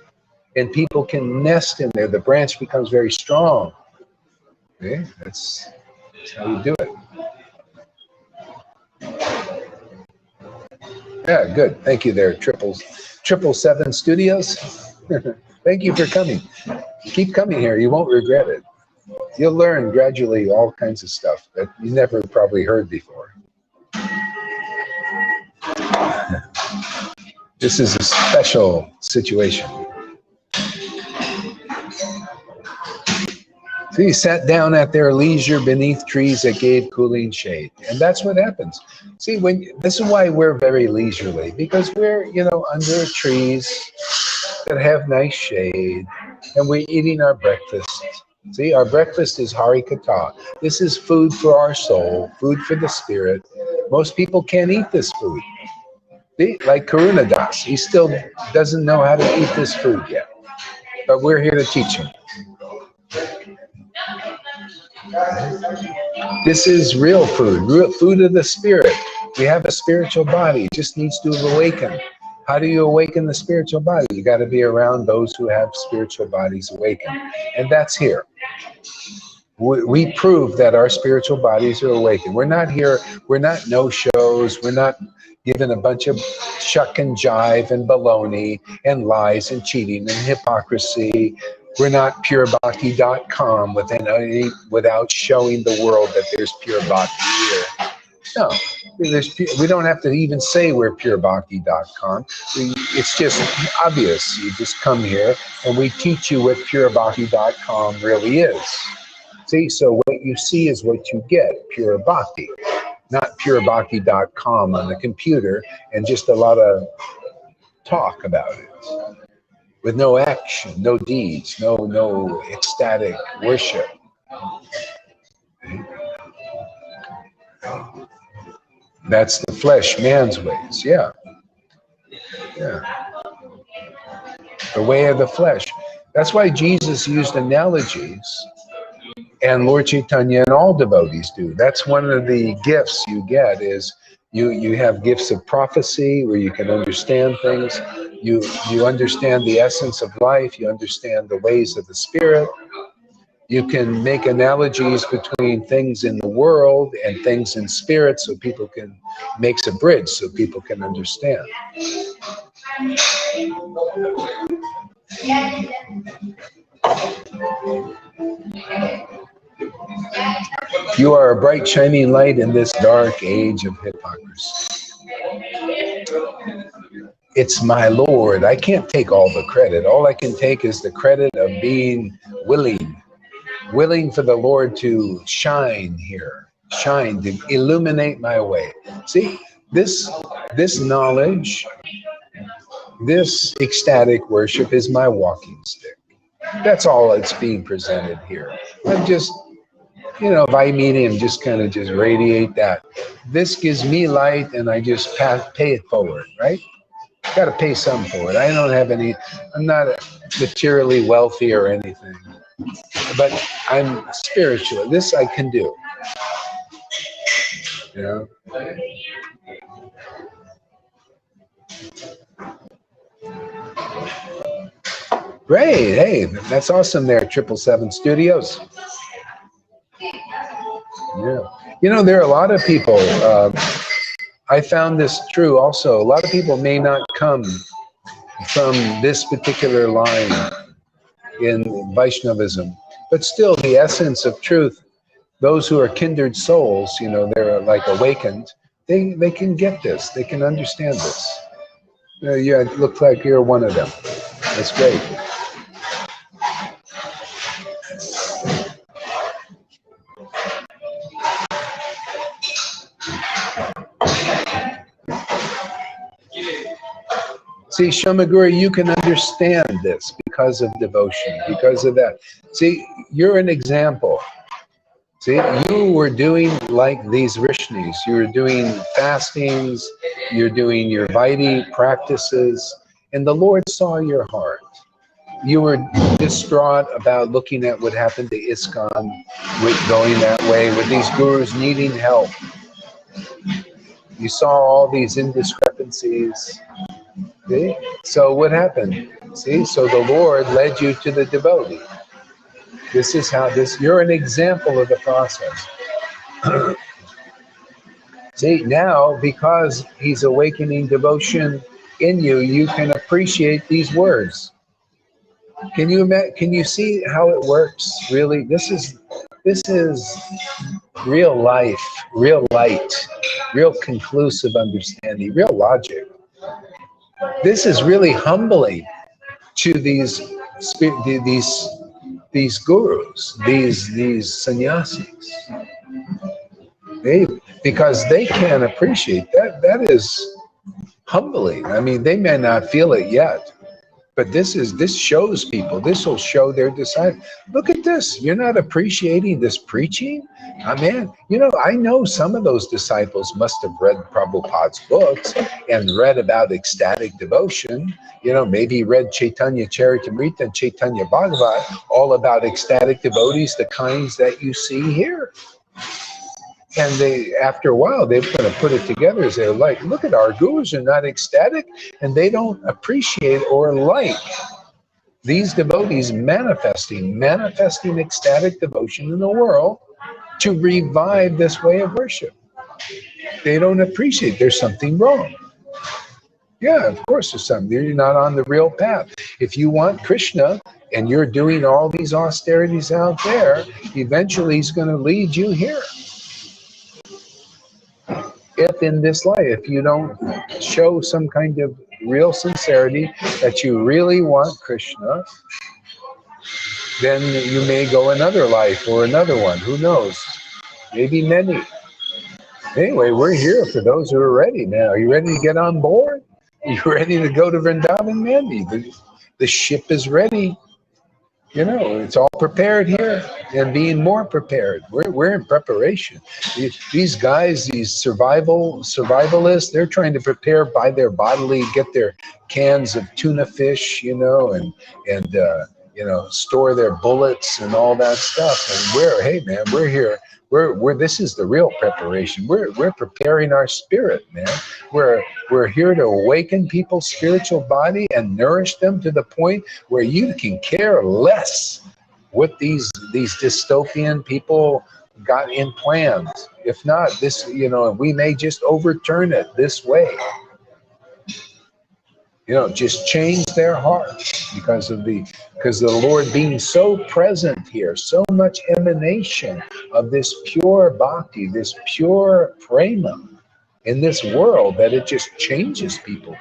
And people can nest in there. The branch becomes very strong. Okay? That's how you do it. Yeah, good. Thank you there, 777 Studios. Thank you for coming. Keep coming here. You won't regret it. You'll learn gradually all kinds of stuff that you never probably heard before. This is a special situation. So he sat down at their leisure beneath trees that gave cooling shade. And that's what happens. See, this is why we're very leisurely, because we're, under trees that have nice shade, and we're eating our breakfast. See, our breakfast is harikata. This is food for our soul, food for the spirit. Most people can't eat this food. See, like Karunadas, he still doesn't know how to eat this food yet. But we're here to teach him. This is real food, food of the spirit. We have a spiritual body. It just needs to awaken. How do you awaken the spiritual body? You got to be around those who have spiritual bodies awakened. And that's here. We prove that our spiritual bodies are awakened. We're not here, we're not no-shows, we're not given a bunch of shuck and jive and baloney and lies and cheating and hypocrisy. We're not purebhakti.com without showing the world that there's pure bhakti here. No, we don't have to even say we're purebhakti.com. It's just obvious. You just come here and we teach you what purebhakti.com really is. See, so what you see is what you get, pure bhakti, not purebhakti.com on the computer and just a lot of talk about it. With no action, no deeds, no ecstatic worship. That's the flesh, man's ways, yeah. The way of the flesh. That's why Jesus used analogies, and Lord Caitanya and all devotees do. That's one of the gifts you get is you have gifts of prophecy where you can understand things. You understand the essence of life. You understand the ways of the spirit. You can make analogies between things in the world and things in spirit so people can, makes a bridge so people can understand. You are a bright shining light in this dark age of hypocrisy. It's my Lord. I can't take all the credit. All I can take is the credit of being willing for the Lord to shine here, shine, to illuminate my way. See, this knowledge, this ecstatic worship is my walking stick. That's all that's being presented here. I'm just, by medium, just kind of just radiate that. This gives me light and I just pay it forward, right? Got to pay some for it. I don't have any, I'm not materially wealthy or anything, but I'm spiritual. This I can do. Great. Hey, that's awesome there, 777 Studios. Yeah. There are a lot of people, I found this true also. A lot of people may not come from this particular line in Vaishnavism, but still the essence of truth, those who are kindred souls, they're like awakened, they can get this, they can understand this. Yeah, it looks like you're one of them. That's great. See, Shamagura, you can understand this because of devotion, because of that. See, you're an example. See, you were doing like these Rishnis. You were doing fastings, you're doing your Vaidhi practices, and the Lord saw your heart. You were distraught about looking at what happened to ISKCON, with going that way, with these gurus needing help. You saw all these indiscrepancies. See? So what happened? See, so the Lord led you to the devotee. This is how you're an example of the process. See, now, because he's awakening devotion in you, you can appreciate these words. Can you see how it works? Really, this is real life, real light, real conclusive understanding, real logic. This is really humbling to these gurus, these sannyasis. Because they can't appreciate that. That is humbling. I mean, they may not feel it yet, but this shows people. This will show their disciples. Look at this. You're not appreciating this preaching? Man, I know some of those disciples must have read Prabhupada's books and read about ecstatic devotion. Maybe read Chaitanya Charitamrita and Chaitanya Bhagavat, all about ecstatic devotees, the kinds that you see here. And after a while, they're going to put it together as they're like, look at our gurus are not ecstatic, and they don't appreciate or like these devotees manifesting ecstatic devotion in the world to revive this way of worship. They don't appreciate there's something wrong. Yeah, of course there's something. You're not on the real path. If you want Krishna and you're doing all these austerities out there, eventually he's going to lead you here. If in this life, if you don't show some kind of real sincerity that you really want Krishna, then you may go another life or another one. Who knows? Maybe many. Anyway, we're here for those who are ready now. Are you ready to get on board? Are you ready to go to Vrindavan, Mandy? The ship is ready. It's all prepared here and being more prepared. We're in preparation. These guys, these survivalists, they're trying to prepare by their bodily, get their cans of tuna fish, and store their bullets and all that stuff. And we're here. This is the real preparation. We're preparing our spirit, man. We're here to awaken people's spiritual body and nourish them to the point where you can care less what these dystopian people got in plans. If not, we may just overturn it this way. Just change their hearts because of the Lord being so present here, so much emanation of this pure bhakti, this pure prema in this world that it just changes people.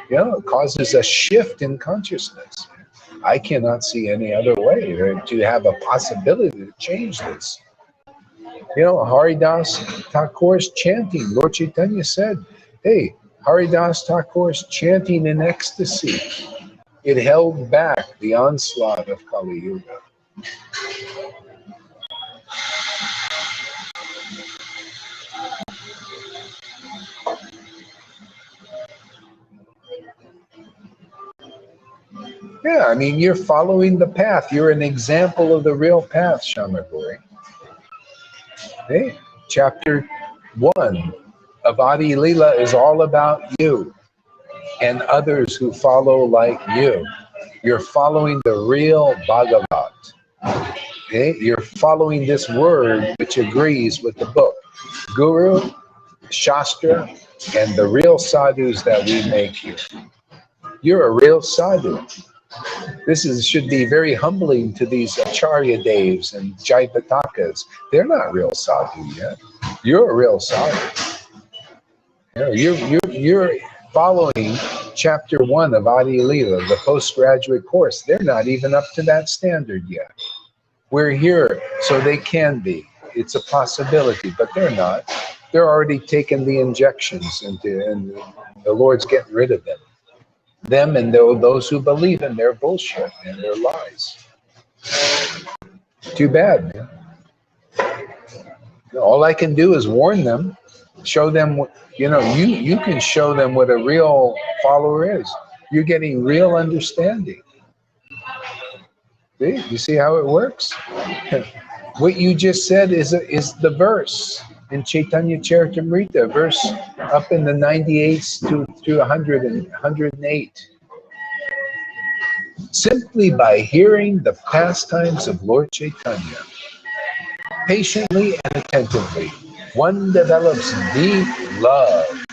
It causes a shift in consciousness. I cannot see any other way to have a possibility to change this. Haridas Thakur's chanting, Lord Caitanya said, hey, Haridas Thakur's chanting in ecstasy. It held back the onslaught of Kali Yuga. Yeah, I mean, you're following the path. You're an example of the real path, Shamaguri. Hey, chapter 1 of Adi Leela is all about you and others who follow like you. You're following the real Bhagavat. Okay? You're following this word which agrees with the book. Guru, Shastra, and the real sadhus that we make here. You're a real sadhu. This should be very humbling to these Acharya Devs and Jaivatakas. They're not real sadhu yet. You're a real sadhu. You're following chapter 1 of Adi Leela, the postgraduate course. They're not even up to that standard yet. We're here so they can be. It's a possibility, but they're not. They're already taking the injections and the Lord's getting rid of them. Them and those who believe in their bullshit and their lies. Too bad, man. All I can do is warn them, show them, you can show them what a real follower is. You're getting real understanding. See? You see how it works? What you just said is the verse in Chaitanya Charitamrita, verse up in the 98s to 100 and 108. Simply by hearing the pastimes of Lord Caitanya, patiently and attentively, one develops deep love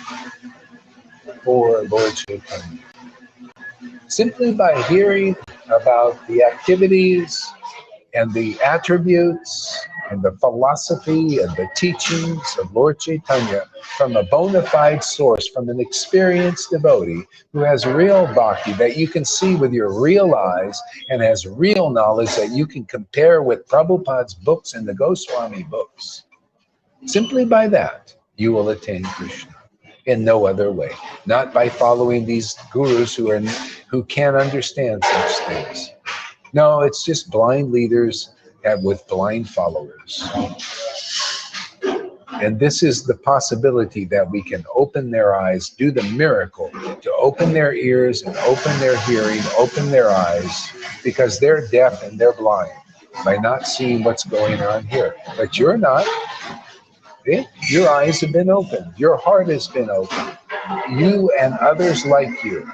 for Lord Caitanya. Simply by hearing about the activities and the attributes and the philosophy and the teachings of Lord Caitanya from a bona fide source, from an experienced devotee who has real bhakti that you can see with your real eyes and has real knowledge that you can compare with Prabhupada's books and the Goswami books. Simply by that, you will attain Krishna. In no other way, not by following these gurus who can't understand such things. No, it's just blind leaders with blind followers. And this is the possibility that we can open their eyes, do the miracle to open their ears and open their hearing, open their eyes, because they're deaf and they're blind by not seeing what's going on here. But you're not. Your eyes have been opened. Your heart has been opened. You and others like you.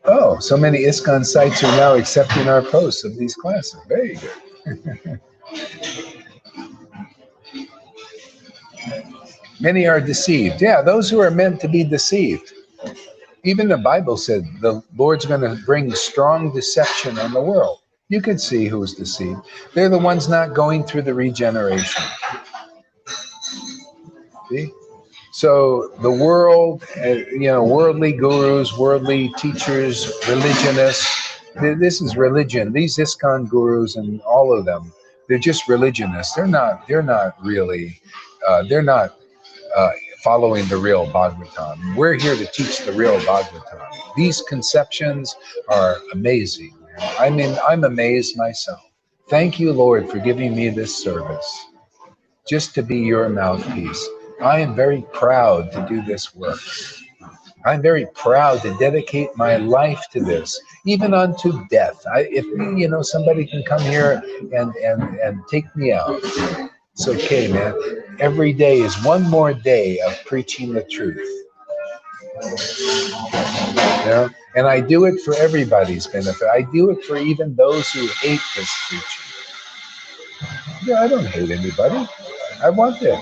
Oh, so many ISKCON sites are now accepting our posts of these classes. Very good. Many are deceived. Yeah, those who are meant to be deceived. Even the Bible said the Lord's going to bring strong deception on the world. You can see who's deceived. They're the ones not going through the regeneration. See? So the world, worldly gurus, worldly teachers, religionists, this is religion. These ISKCON gurus and all of them, they're just religionists. They're not really, they're not following the real Bhagavatam. We're here to teach the real Bhagavatam. These conceptions are amazing. I mean, I'm amazed myself. Thank you, Lord, for giving me this service, just to be your mouthpiece. I am very proud to do this work. I'm very proud to dedicate my life to this, even unto death. If somebody can come here and take me out, it's okay, man. Every day is one more day of preaching the truth. And I do it for everybody's benefit. I do it for even those who hate this preaching. Yeah, I don't hate anybody. I want them.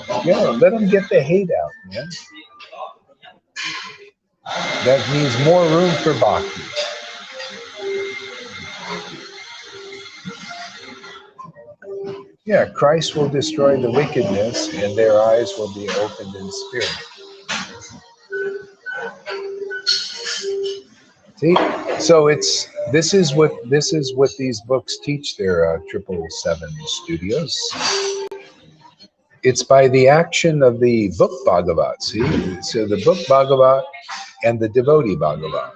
Let them get the hate out, man. That means more room for bhakti. Yeah, Christ will destroy the wickedness and their eyes will be opened in spirit. See? So this is what these books teach their 777 studios. It's by the action of the book Bhagavat, see? So the book Bhagavat and the devotee Bhagavat,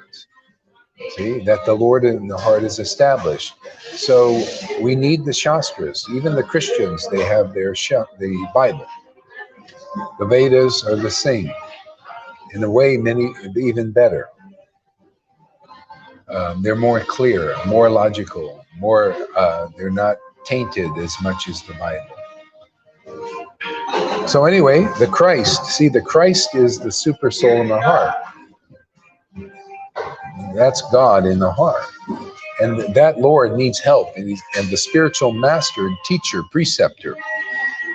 see? That the Lord in the heart is established. So we need the Shastras. Even the Christians, they have the Bible. The Vedas are the same. In a way, many even better. They're more clear, more logical, they're not tainted as much as the Bible. So anyway, the Christ is the super soul in the heart. That's God in the heart. And that Lord needs help. And the spiritual master, teacher, preceptor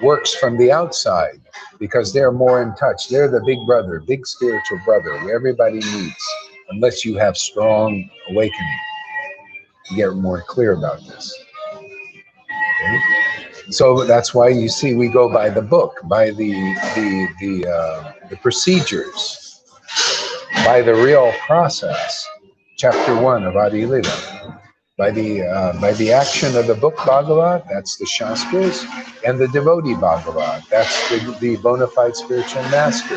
works from the outside because they're more in touch. They're the big brother, big spiritual brother who everybody needs, unless you have strong awakening. You get more clear about this. Okay? So that's why you see we go by the book, by the procedures, by the real process. Chapter 1 of Adi Lila. By the action of the book Bhagavat, that's the Shastras, and the devotee Bhagavat, that's the bona fide spiritual master.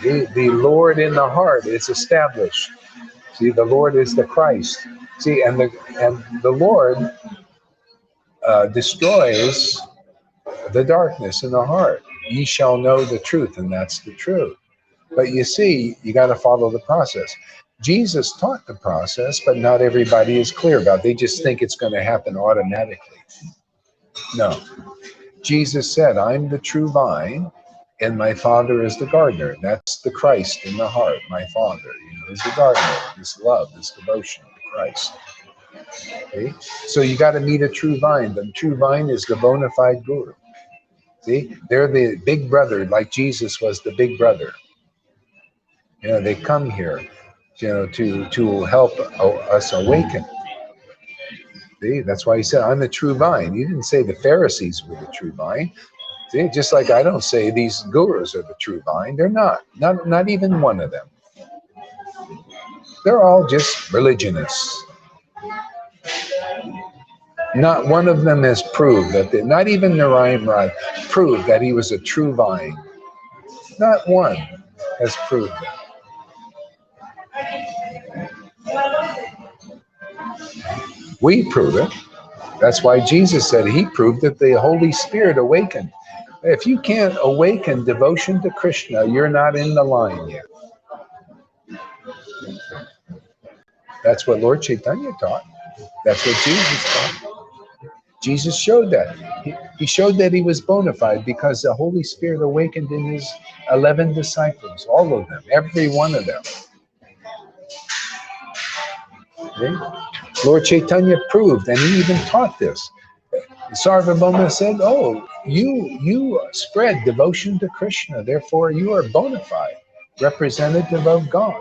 The Lord in the heart is established. See, the Lord is the Christ. See, and the Lord destroys the darkness in the heart. Ye shall know the truth, and that's the truth. But you see, you got to follow the process. Jesus taught the process, but not everybody is clear about it. They just think it's going to happen automatically. No. Jesus said, I'm the true vine, and my Father is the gardener. That's the Christ in the heart, my Father. Is the gardener, this love, this devotion to Christ. See? So you got to meet a true vine. The true vine is the bona fide guru. See, they're the big brother, like Jesus was the big brother. You know, they come here, you know, to help us awaken. See, that's why he said, "I'm the true vine." He didn't say the Pharisees were the true vine. See, just like I don't say these gurus are the true vine. They're not. Not even one of them. They're all just religionists. Not one of them has proved that, not even Narayana proved that he was a true vine. Not one has proved that. We prove it. That's why Jesus said he proved that the Holy Spirit awakened. If you can't awaken devotion to Krishna, you're not in the line yet. That's what Lord Caitanya taught. That's what Jesus taught. Jesus showed that. He showed that he was bona fide because the Holy Spirit awakened in his 11 disciples, all of them, every one of them. Okay? Lord Caitanya proved, and he even taught this. Sarvabhauma said, "Oh, you spread devotion to Krishna, therefore you are bona fide representative of God."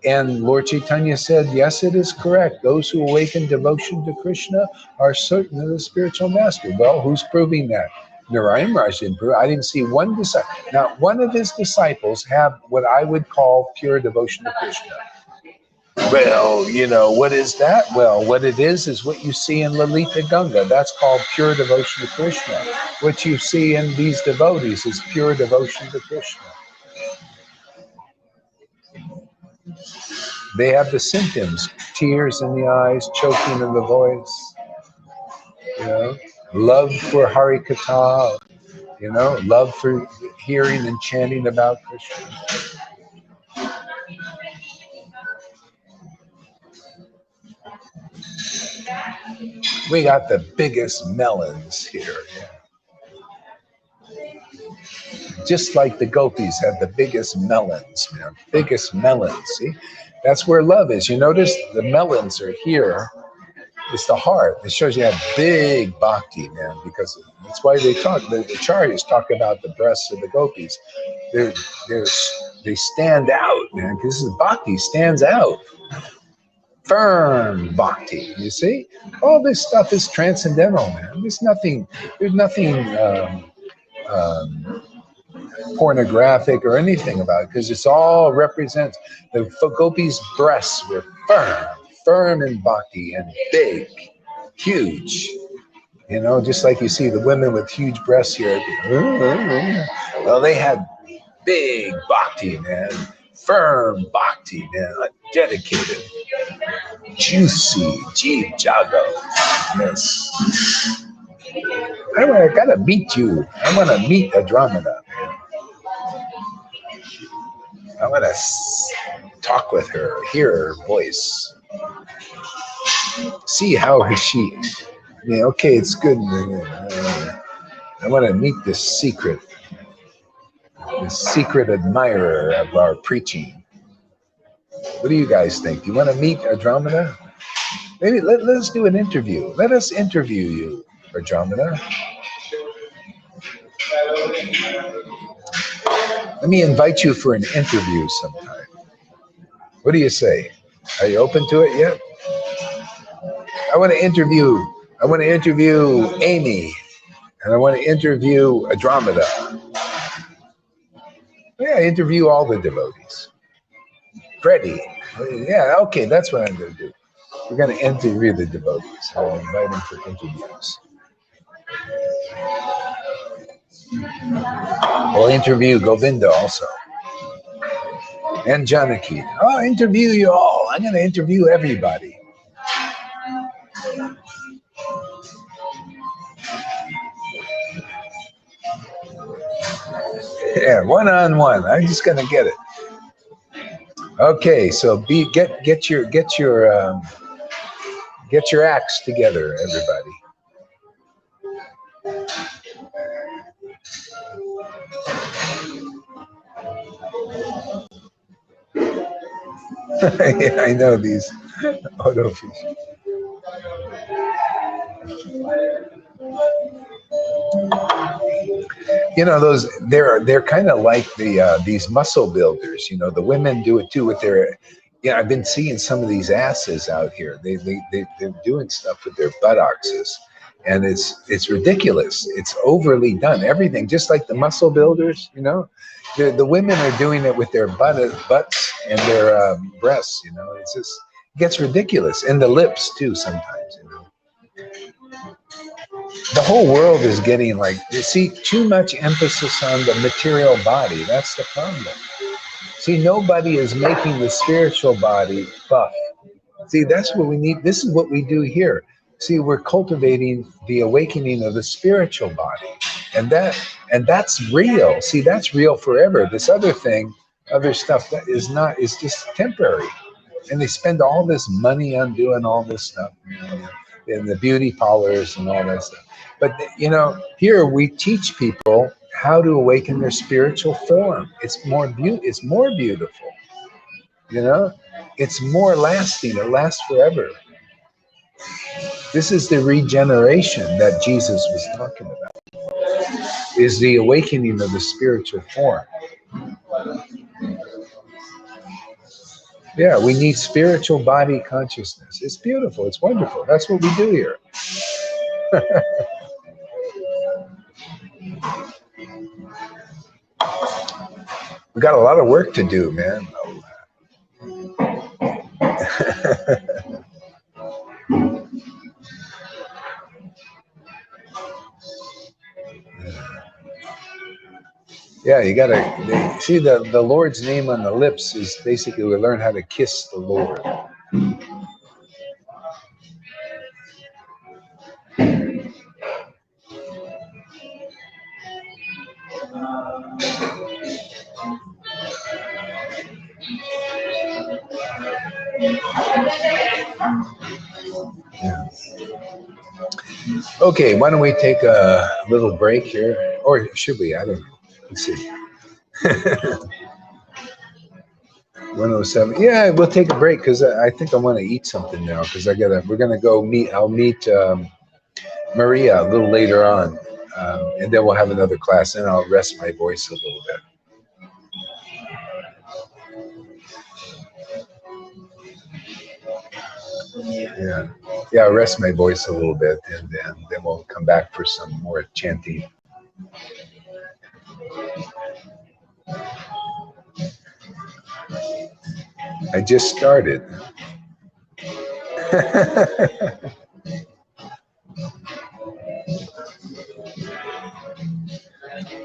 And Lord Caitanya said, "Yes, it is correct. Those who awaken devotion to Krishna are certain of the spiritual master." Well, who's proving that? Narayan Raj didn't prove. I didn't see one disciple. Not one of his disciples have what I would call pure devotion to Krishna. Well, you know, what is that? Well, what it is what you see in Lalita Ganga. That's called pure devotion to Krishna. What you see in these devotees is pure devotion to Krishna. They have the symptoms: tears in the eyes, choking in the voice, you know, love for Hari Katha, you know, love for hearing and chanting about Krishna. We got the biggest melons here. Just like the gopis had the biggest melons, man. Biggest melons. See? That's where love is. You notice the melons are here. It's the heart. It shows you have big bhakti, man, because that's why they talk, the acharyas talk about the breasts of the gopis. They stand out, man, because this is bhakti, stands out. Firm bhakti, you see? All this stuff is transcendental, man. There's nothing pornographic or anything about it, because it's all represents the gopis' breasts were firm in bhakti and big, huge. You know, just like you see the women with huge breasts here. Well, they had big bhakti, man. Firm bhakti, man. Dedicated. Juicy. Jeev Jago. Yes. I gotta meet you. I want to meet Andromeda, man. I want to talk with her, hear her voice, see how she. Yeah, okay, it's good. I want to meet this secret admirer of our preaching. What do you guys think? Do you want to meet Andromeda? Maybe let's do an interview. Let us interview you, Andromeda. Let me invite you for an interview sometime. What do you say? Are you open to it yet? I want to interview Amy, and I want to interview Andromeda. Yeah, interview all the devotees. Freddie. Yeah, okay, that's what I'm going to do. We're going to interview the devotees. I'll invite them for interviews. We'll interview Govinda also. And Janaki. I'll interview you all. I'm going to interview everybody. Yeah, one-on-one. I'm just going to get it. Okay, so get your acts together, everybody. Yeah, I know these Autophagy. You know, those they're kind of like these muscle builders. You know, the women do it too with their. Yeah, I've been seeing some of these asses out here. They're doing stuff with their buttocks, and it's ridiculous. It's overly done. Everything, just like the muscle builders. You know, the women are doing it with their butts and their breasts. You know, it gets ridiculous, and the lips too sometimes. You know. The whole world is getting like, you see, too much emphasis on the material body. That's the problem. See, nobody is making the spiritual body buff. See, that's what we need. This is what we do here. See, we're cultivating the awakening of the spiritual body. And that's real. See, that's real forever. This other thing, other stuff that is not, is just temporary. And they spend all this money on doing all this stuff, you know, in the beauty parlors and all that stuff. But you know, here we teach people how to awaken their spiritual form. It's more beautiful. You know, it's more lasting. It lasts forever. This is the regeneration that Jesus was talking about. Is the awakening of the spiritual form. Yeah, we need spiritual body consciousness. It's beautiful. It's wonderful. That's what we do here. We got a lot of work to do, man. Yeah, you gotta see the Lord's name on the lips is basically we learn how to kiss the Lord. Yeah. Okay, why don't we take a little break here? Or should we? I don't know. Let's see. 107. Yeah, we'll take a break because I think I want to eat something now because we're gonna go meet. I'll meet Maria a little later on, and then we'll have another class, and I'll rest my voice a little bit. Yeah, I'll rest my voice a little bit, and then we'll come back for some more chanting. I just started.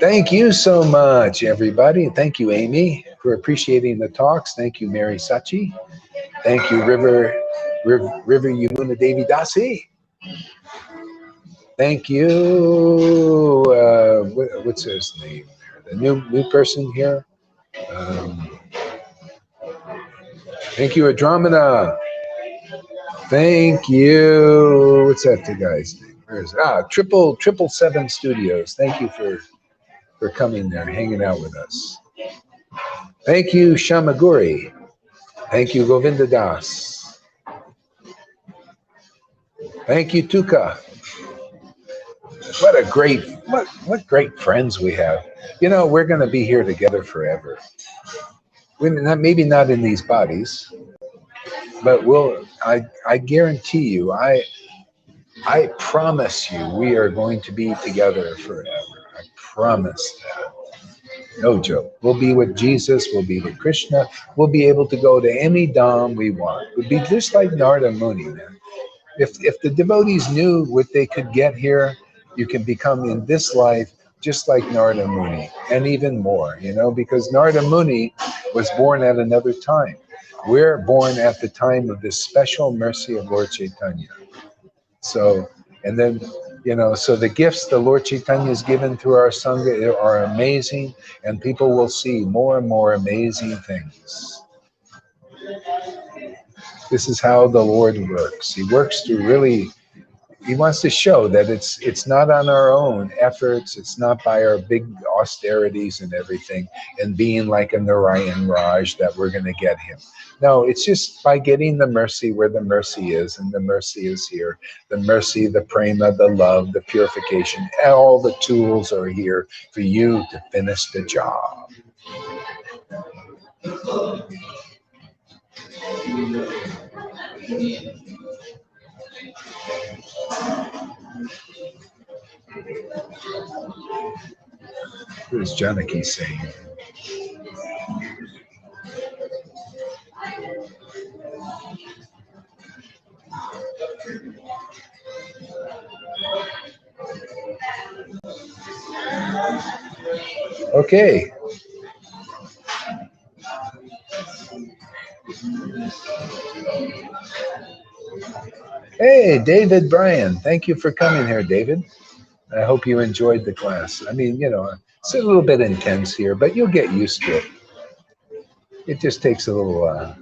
Thank you so much, everybody. Thank you, Amy, for appreciating the talks. Thank you, Mary Sachi. Thank you, River Yamuna Devi Dasi. Thank you. What's his name? The new person here. Thank you, Andromeda. Thank you. What's that the guy's name? Where is it? Triple Seven Studios. Thank you for coming there, hanging out with us. Thank you, Shamaguri. Thank you, Govinda Das. Thank you, Tuka. What great friends we have. You know, we're going to be here together forever. Maybe not in these bodies, but I guarantee you, I promise you, we are going to be together forever. I promise that. No joke. We'll be with Jesus. We'll be with Krishna. We'll be able to go to any dham we want. We'll be just like Narada Muni, man. If the devotees knew what they could get here, you can become in this life just like Narada Muni, and even more, you know, because Narada Muni was born at another time. We're born at the time of this special mercy of Lord Caitanya. So, and then, you know, so the gifts the Lord Caitanya has given through our Sangha are amazing, and people will see more and more amazing things. This is how the Lord works. He works to really He wants to show that it's not on our own efforts, it's not by our big austerities and everything, and being like a Narayan Raj that we're going to get him. No, it's just by getting the mercy where the mercy is, and the mercy is here. The mercy, the prema, the love, the purification, all the tools are here for you to finish the job. What is Janaki saying? Okay. Hey, David Bryan. Thank you for coming here, David. I hope you enjoyed the class. I mean, it's a little bit intense here, but you'll get used to it. It just takes a little,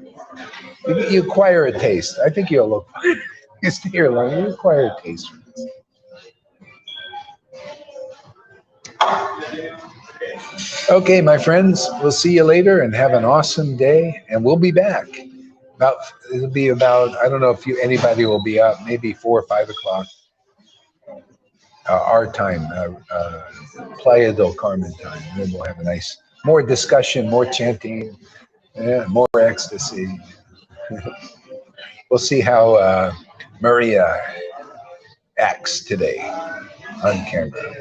you acquire a taste. I think you'll look, you stay here long, you acquire a taste from this. Okay, my friends, we'll see you later and have an awesome day, and we'll be back. It'll be about, I don't know if anybody will be up, maybe 4 or 5 o'clock. Our time, Playa del Carmen time. Then we'll have a nice, more discussion, more chanting, more ecstasy. We'll see how Maria acts today on camera.